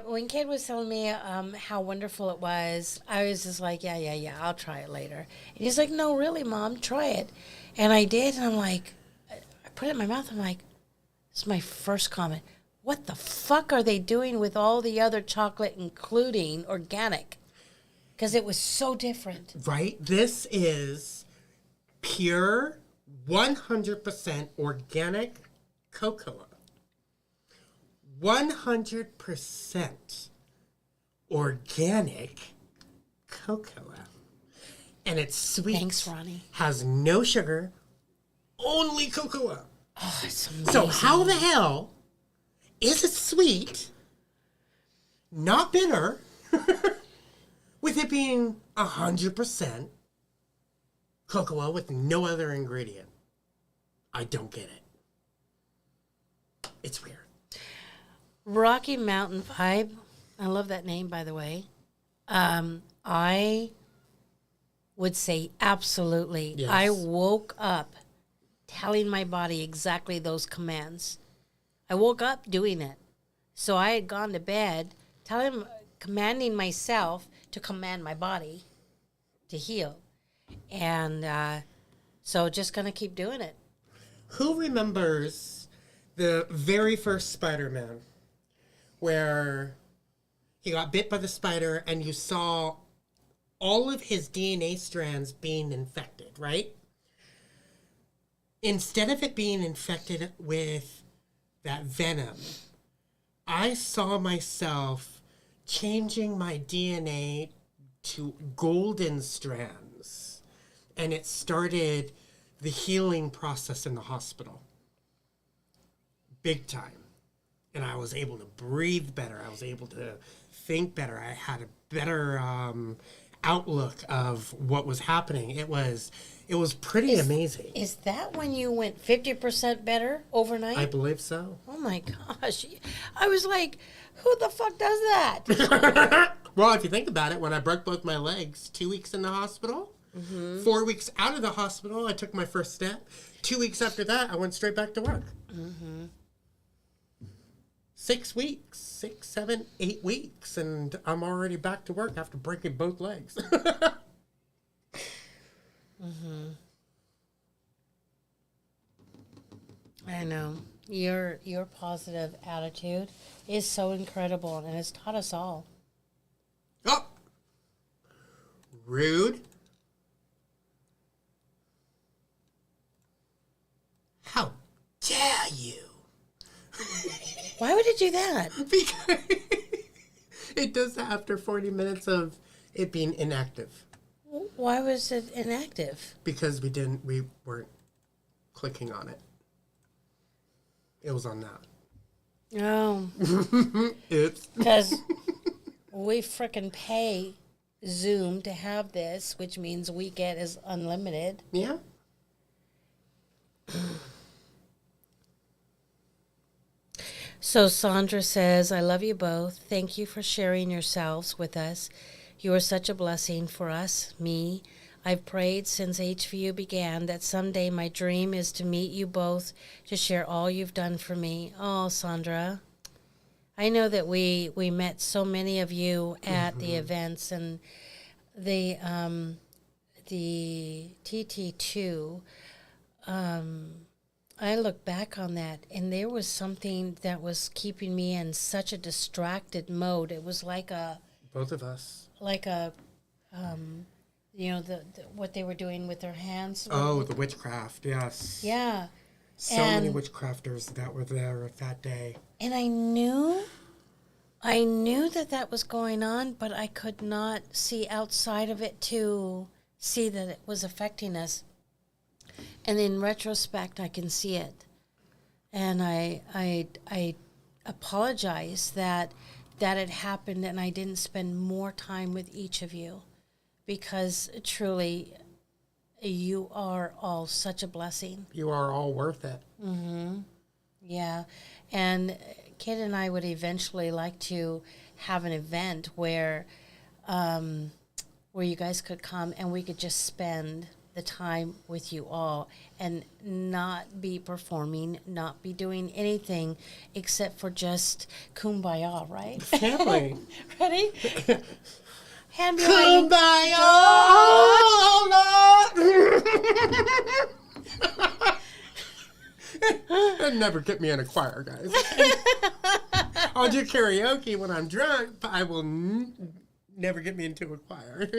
When Kid was telling me how wonderful it was, I was just like, yeah, I'll try it later. And he's like, no, really, Mom, try it. And I did, and I'm like, I put it in my mouth. I'm like, this is my first comment. What the fuck are they doing with all the other chocolate, including organic? Because it was so different. Right? This is pure, 100% organic cocoa. 100% organic cocoa. And it's sweet. Thanks, Ronnie. Has no sugar, only cocoa. Oh, it's amazing. So how the hell is it sweet, not bitter, with it being 100% cocoa with no other ingredient? I don't get it. It's weird. Rocky Mountain Vibe. I love that name, by the way. I would say absolutely. Yes. I woke up telling my body exactly those commands. I woke up doing it. So I had gone to bed commanding myself to command my body to heal. And So just gonna keep doing it. Who remembers the very first Spider-Man where he got bit by the spider and you saw all of his DNA strands being infected, right? Instead of it being infected with that venom, I saw myself changing my DNA to golden strands. And it started the healing process in the hospital. Big time. And I was able to breathe better. I was able to think better. I had a better outlook of what was happening. It was pretty amazing. Is that when you went 50% better overnight? I believe so. Oh my gosh. I was like, who the fuck does that? Well, if you think about it, when I broke both my legs, 2 weeks in the hospital, 4 weeks out of the hospital, I took my first step. 2 weeks after that, I went straight back to work. 6 weeks, 6, 7, 8 weeks, and I'm already back to work after breaking both legs. I know. Your positive attitude is so incredible, and it's taught us all. Oh! Rude. How dare you? Why would it do that? Because it does that after 40 minutes of it being inactive. Why was it inactive? Because we weren't clicking on it. It was on that. Oh. It's Because we frickin' pay Zoom to have this, which means we get is unlimited. yeah. So Sandra says, I love you both. Thank you for sharing yourselves with us. You are such a blessing for us, me. I've prayed since HVU began that someday my dream is to meet you both to share all you've done for me. Oh, Sandra. I know that we met so many of you at the events, and the TT2, I look back on that, and there was something that was keeping me in such a distracted mode. It was like Both of us. The what they were doing with their hands. Oh, the witchcraft, yes. Yeah. So many witchcrafters that were there that day. And I knew that was going on, but I could not see outside of it to see that it was affecting us. And in retrospect, I can see it. And I apologize that it happened and I didn't spend more time with each of you, because truly you are all such a blessing. You are all worth it. Yeah. And Kid and I would eventually like to have an event where you guys could come and we could just spend the time with you all and not be performing, not be doing anything except for just kumbaya, right? Family. Ready? Hand behind. Kumbaya! That'd never get me in a choir, guys. I'll do karaoke when I'm drunk, but I will never get me into a choir.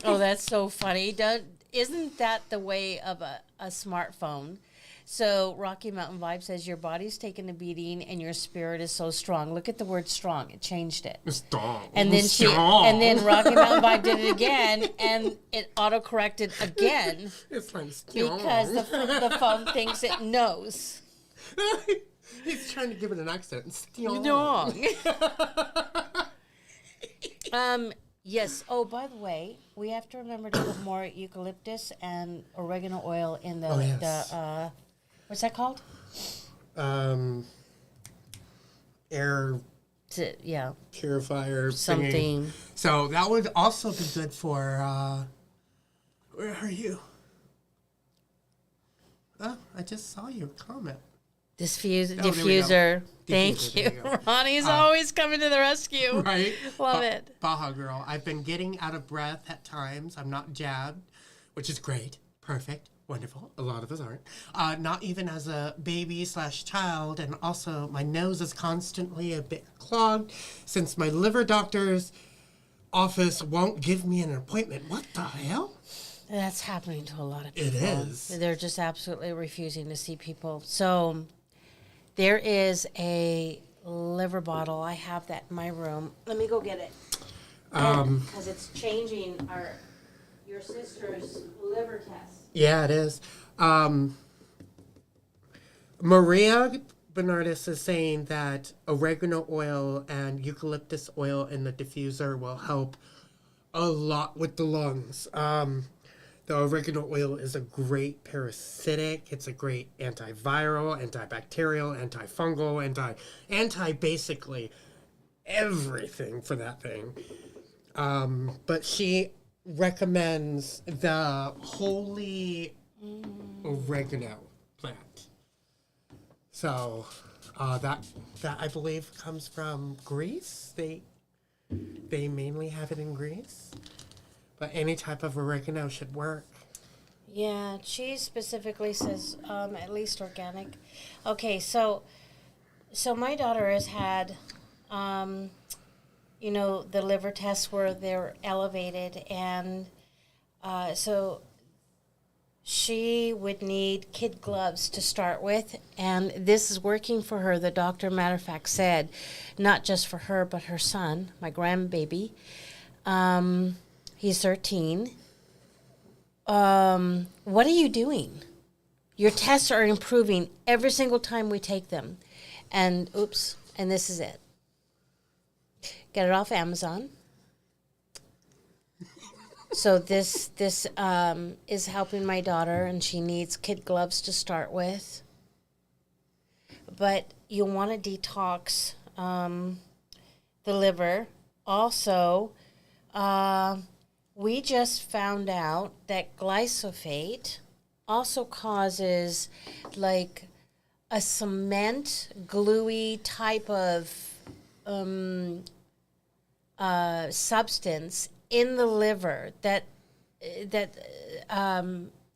Oh, that's so funny. Isn't that the way of a smartphone? So Rocky Mountain Vibe says, your body's taken a beating and your spirit is so strong. Look at the word strong. It changed it. Strong. And then Rocky Mountain Vibe did it again, and it autocorrected again. It's like strong. Because the phone thinks it knows. He's trying to give it an accent. Strong. Yes. Oh, by the way, we have to remember to put more eucalyptus and oregano oil in the what's that called? Air purifier something. Thingy. So that would also be good for. Where are you? Oh, I just saw your comment. Diffuser. Thank you. There you go. Ronnie's always coming to the rescue. Right? Love it. Baja girl. I've been getting out of breath at times. I'm not jabbed, which is great. Perfect. Wonderful. A lot of us aren't. Not even as a baby/child. And also, my nose is constantly a bit clogged since my liver doctor's office won't give me an appointment. What the hell? That's happening to a lot of people. It is. They're just absolutely refusing to see people. So there is a liver bottle. I have that in my room. Let me go get it. Because it's changing your sister's liver test. Yeah, it is. Maria Bernardis is saying that oregano oil and eucalyptus oil in the diffuser will help a lot with the lungs. The oregano oil is a great parasitic. It's a great antiviral, antibacterial, antifungal, anti basically everything for that thing. But she recommends the holy oregano plant. So that I believe comes from Greece. They mainly have it in Greece. But any type of oregano should work. Yeah, she specifically says at least organic. Okay, so my daughter has had, the liver tests where they're elevated, and so she would need kid gloves to start with, and this is working for her. The doctor, matter of fact, said, not just for her, but her son, my grandbaby. He's 13. What are you doing? Your tests are improving every single time we take them. And and this is it. Get it off Amazon. So this is helping my daughter, and she needs kid gloves to start with. But you want to detox the liver. Also, we just found out that glyphosate also causes like a cement, gluey type of substance in the liver that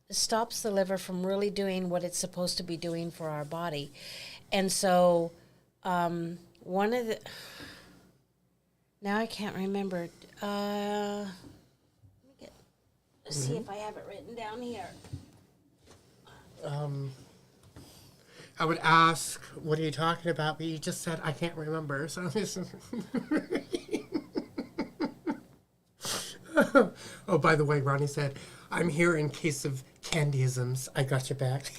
stops the liver from really doing what it's supposed to be doing for our body. And so one of the... Now I can't remember... Let's see if I have it written down here. I would ask, what are you talking about? But you just said, I can't remember. So oh, by the way, Ronnie said, I'm here in case of candyisms. I got your back.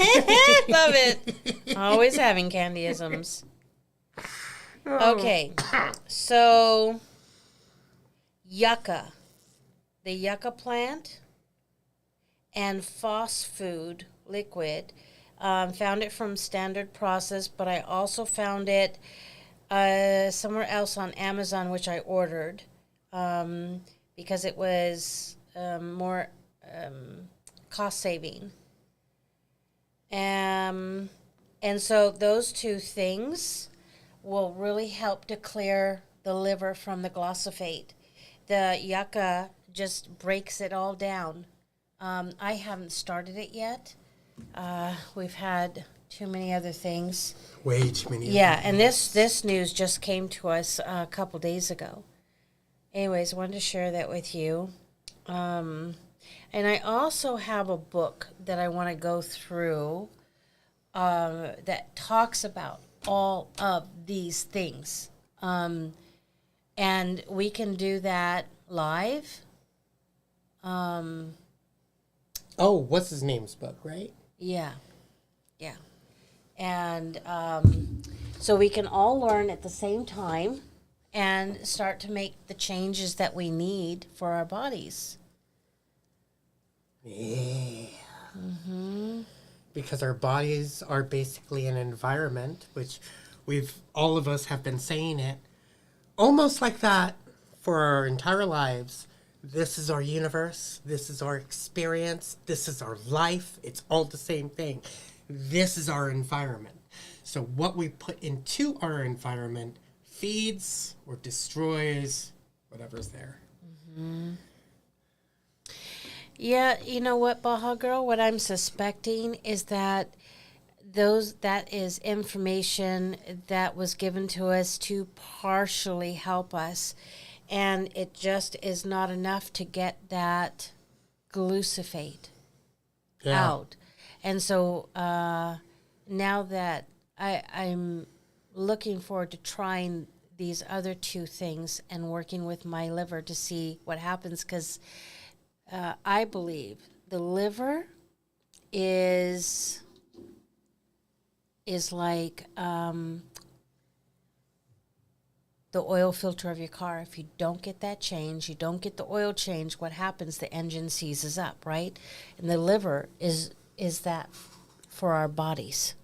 Love it. Always having candyisms. Okay, so yucca. The yucca plant and Foss Food liquid. Found it from Standard Process, but I also found it somewhere else on Amazon, which I ordered because it was more cost-saving. And so those two things will really help to clear the liver from the glyphosate. The yucca just breaks it all down. I haven't started it yet. We've had too many other things. Way too many. Yeah, and this news just came to us a couple days ago. Anyways, I wanted to share that with you. And I also have a book that I want to go through that talks about all of these things. And we can do that live. Oh, what's his name's book, right? Yeah. And so we can all learn at the same time and start to make the changes that we need for our bodies. Yeah. Mm-hmm. Because our bodies are basically an environment, which all of us have been saying it almost like that for our entire lives. This is our universe. This is our experience. This is our life. It's all the same thing. This is our environment. So what we put into our environment feeds or destroys whatever's there. Yeah, you know what, Baja Girl? What I'm suspecting is that that is information that was given to us to partially help us, and it just is not enough to get that glucophate out. And so now that I'm looking forward to trying these other two things and working with my liver to see what happens, because I believe the liver is like the oil filter of your car. If you don't get that change, you don't get the oil change, what happens? The engine seizes up, right? And the liver is that for our bodies.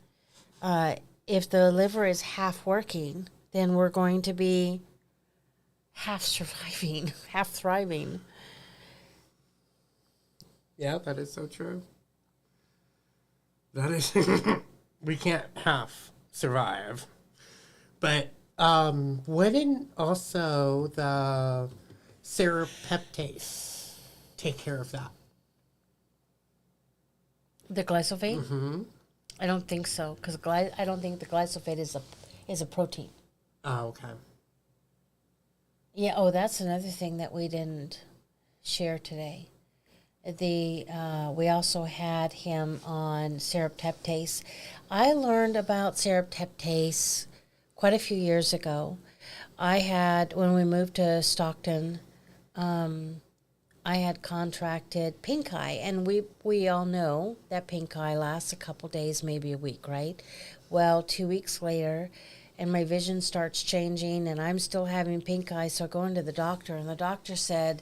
If the liver is half working, then we're going to be half surviving, half thriving. Yeah, that is so true. That is, we can't half survive. But wouldn't also the serapeptase take care of that? The glyphosate? Mm-hmm. I don't think so, because I don't think the glyphosate is a protein. Oh, okay. Yeah. Oh, that's another thing that we didn't share today. We also had him on serapeptase. I learned about serapeptase quite a few years ago. When we moved to Stockton, I had contracted pink eye, and we all know that pink eye lasts a couple days, maybe a week, right? Well, 2 weeks later, and my vision starts changing, and I'm still having pink eye, so I go into the doctor, and the doctor said,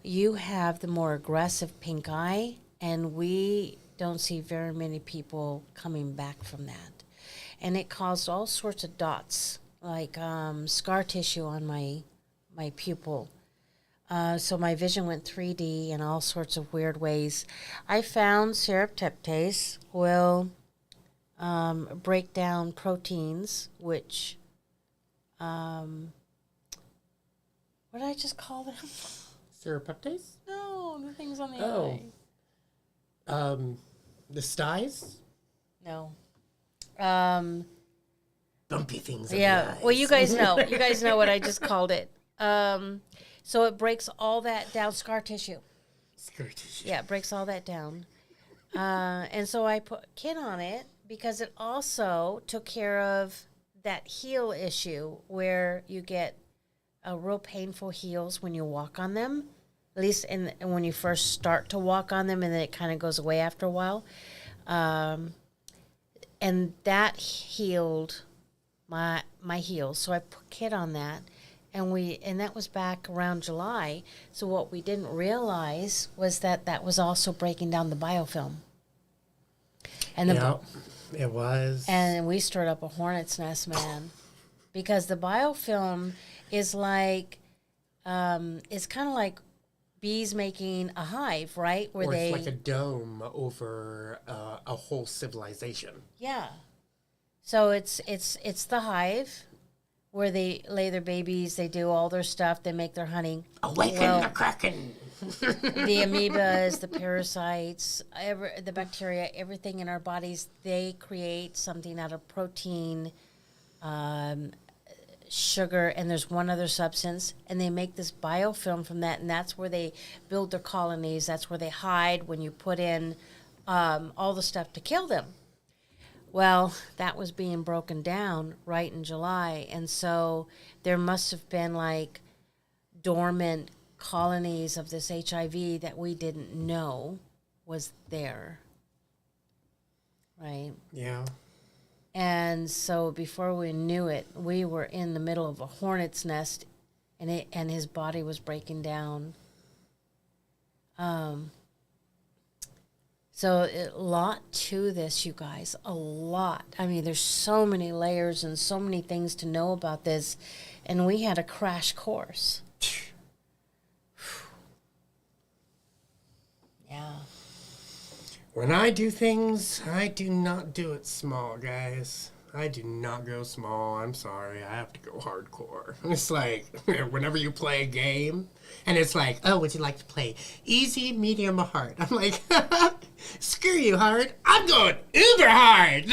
you have the more aggressive pink eye, and we don't see very many people coming back from that. And it caused all sorts of dots, like scar tissue on my pupil. So my vision went 3D in all sorts of weird ways. I found serapeptase will break down proteins, which, what did I just call them? Serapeptase? No, the things on the eye. The styes? No. Bumpy things on the Yeah. eyes. Well, you guys know. You guys know what I just called it. So it breaks all that down, scar tissue. Scar tissue. Yeah, it breaks all that down. And so I put Kit on it because it also took care of that heel issue where you get real painful heels when you walk on them, at least when you first start to walk on them, and then it kind of goes away after a while. And that healed my heels. So I put Kit on that. And that was back around July. So what we didn't realize was that was also breaking down the biofilm. And it was. And we stirred up a hornet's nest, man, because the biofilm is like, it's kind of like bees making a hive, right? Or it's like a dome over a whole civilization. Yeah. So it's the hive where they lay their babies, they do all their stuff, they make their honey. Awaken the Kraken! The amoebas, the parasites, the bacteria, everything in our bodies, they create something out of protein, sugar, and there's one other substance, and they make this biofilm from that, and that's where they build their colonies. That's where they hide when you put in all the stuff to kill them. Well, that was being broken down right in July, and so there must have been like dormant colonies of this HIV that we didn't know was there, right? Yeah. And so before we knew it, we were in the middle of a hornet's nest, and his body was breaking down. So a lot to this, you guys, a lot. I mean, there's so many layers and so many things to know about this, and we had a crash course. Yeah. When I do things, I do not do it small, guys. I do not go small. I'm sorry. I have to go hardcore. It's like whenever you play a game and it's like, oh, would you like to play easy, medium, or hard? I'm like, screw you, hard. I'm going uber hard.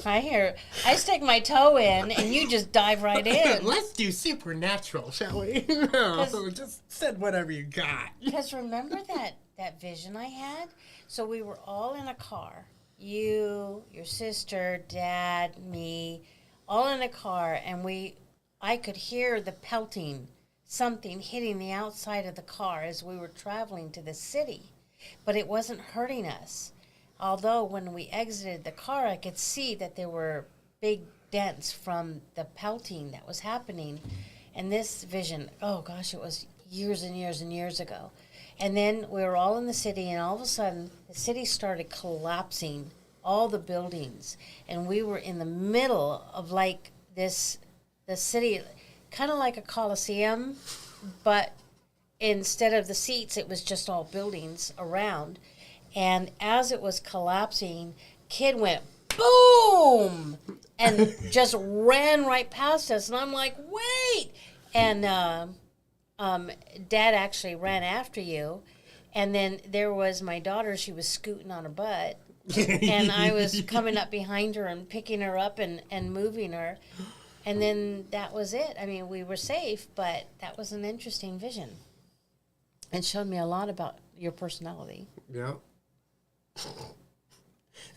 I stick my toe in and you just dive right in. Let's do supernatural, shall we? No, just send whatever you got. Because remember that vision I had? So we were all in a car. You, your sister, Dad, me, all in a car, and I could hear the pelting, something hitting the outside of the car as we were traveling to the city. But it wasn't hurting us. Although when we exited the car, I could see that there were big dents from the pelting that was happening. And this vision, oh gosh, it was years and years and years ago. And then we were all in the city, and all of a sudden, the city started collapsing, all the buildings. And we were in the middle of like the city, kind of like a coliseum, but instead of the seats, it was just all buildings around. And as it was collapsing, kid went boom and just ran right past us. And I'm like, wait. And Dad actually ran after you. And then there was my daughter. She was scooting on her butt. And I was coming up behind her and picking her up and moving her. And then that was it. I mean, we were safe, but that was an interesting vision. It showed me a lot about your personality. Yeah.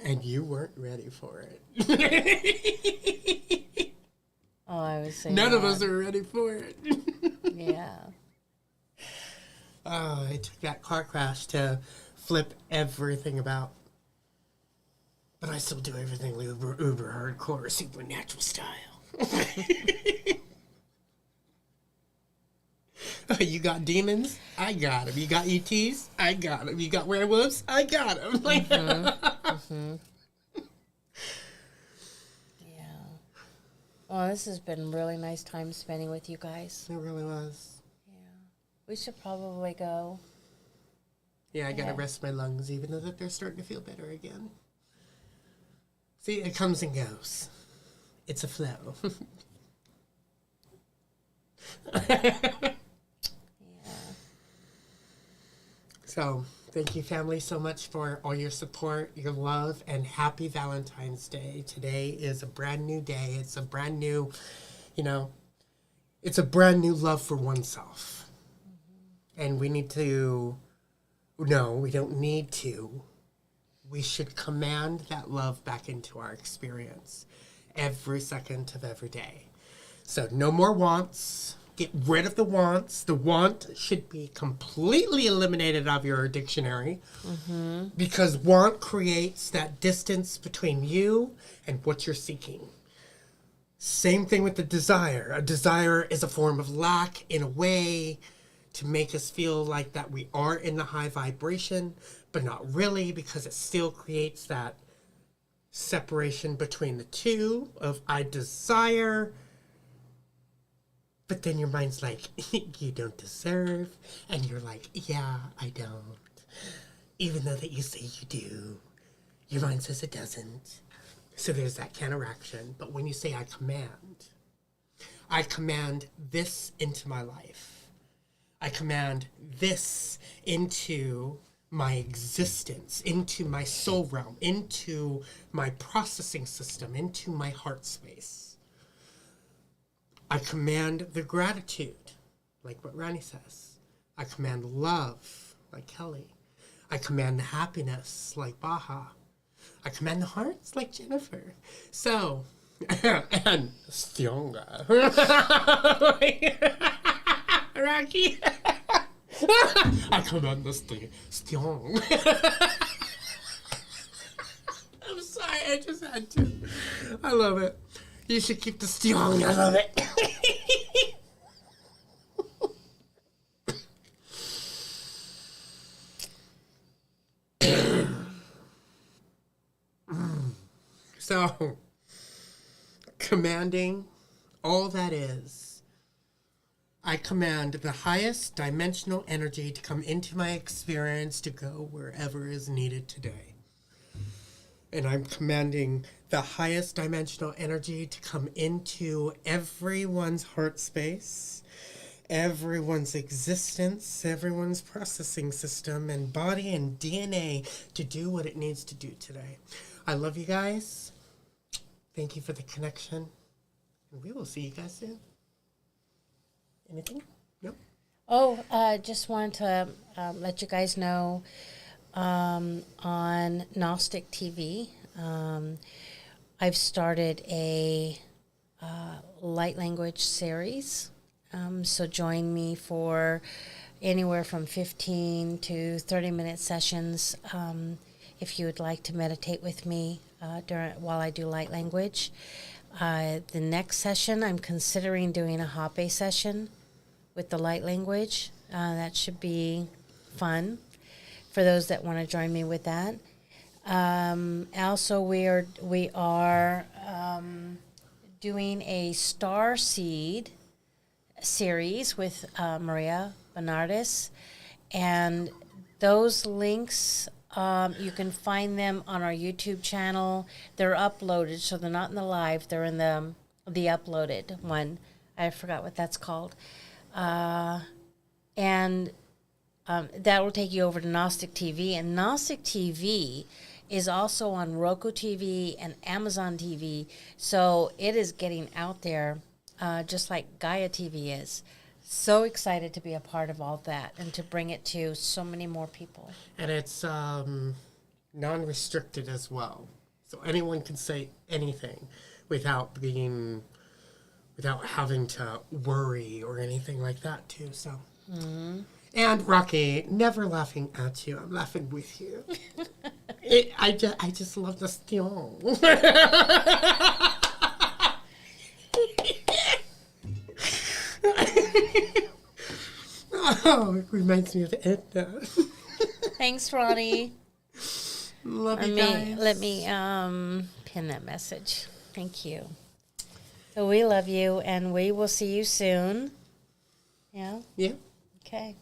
And you weren't ready for it. Oh, I would say none of us are ready for it. Yeah. Oh, it took that car crash to flip everything about. But I still do everything uber hardcore supernatural style. You got demons? I got them. You got ETs? I got them. You got werewolves? I got them. Yeah. Well, this has been really nice time spending with you guys. It really was. Yeah. We should probably go. Yeah, I gotta rest my lungs, even though that they're starting to feel better again. See, it comes and goes. It's a flow. So, thank you, family, so much for all your support, your love, and happy Valentine's Day. Today is a brand new day. It's a brand new, it's a brand new love for oneself. Mm-hmm. And we need to, no, we don't need to. We should command that love back into our experience every second of every day. So, no more wants. Get rid of the wants. The want should be completely eliminated out of your dictionary because want creates that distance between you and what you're seeking. Same thing with the desire. A desire is a form of lack in a way to make us feel like that we are in the high vibration, but not really, because it still creates that separation between the two of I desire, but then your mind's like, you don't deserve. And you're like, yeah, I don't. Even though that you say you do. Your mind says it doesn't. So there's that counteraction. But when you say I command this into my life. I command this into my existence, into my soul realm, into my processing system, into my heart space. I command the gratitude, like what Rani says. I command love, like Kelly. I command the happiness, like Baha. I command the hearts, like Jennifer. So, and stronger. Rocky. I command the strong. I'm sorry, I just had to. I love it. You should keep the strong. I love it. So, commanding all that is, I command the highest dimensional energy to come into my experience to go wherever is needed today. And I'm commanding the highest dimensional energy to come into everyone's heart space, everyone's existence, everyone's processing system and body and DNA to do what it needs to do today. I love you guys. Thank you for the connection. And we will see you guys soon. Anything? No? Oh, just wanted to let you guys know on Gnostic TV, I've started a light language series. So join me for anywhere from 15 to 30-minute sessions if you would like to meditate with me while I do light language. The next session, I'm considering doing a Hape session with the light language. That should be fun for those that want to join me with that. Also, we are doing a Star Seed series with Maria Bernardis, and those links, you can find them on our YouTube channel. They're uploaded, so they're not in the live. They're in the uploaded one. I forgot what that's called. And that will take you over to Gnostic TV. And Gnostic TV is also on Roku TV and Amazon TV. So it is getting out there just like Gaia TV is. So excited to be a part of all that and to bring it to so many more people. And it's non-restricted as well. So anyone can say anything without having to worry or anything like that too. So. Mm-hmm. And Rocky, never laughing at you. I'm laughing with you. I just love the style. Oh, it reminds me of Edna. Thanks, Ronnie. Love you guys. Let me pin that message. Thank you. So we love you, and we will see you soon. Yeah? Yeah. Okay.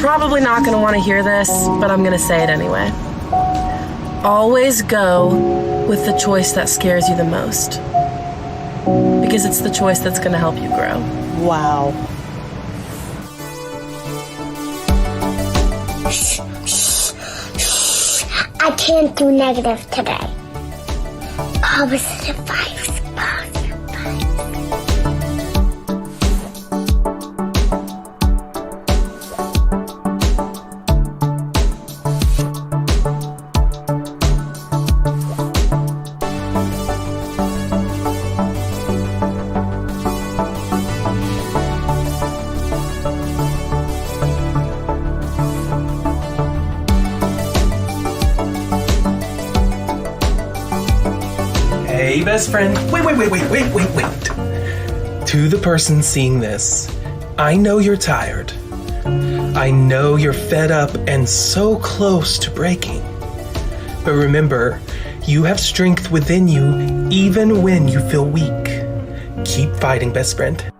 Probably not going to want to hear this, but I'm going to say it anyway. Always go with the choice that scares you the most, because it's the choice that's going to help you grow. Wow. I can't do negative today. Positive vibes. Hey, best friend. Wait. To the person seeing this, I know you're tired. I know you're fed up and so close to breaking. But remember, you have strength within you even when you feel weak. Keep fighting, best friend.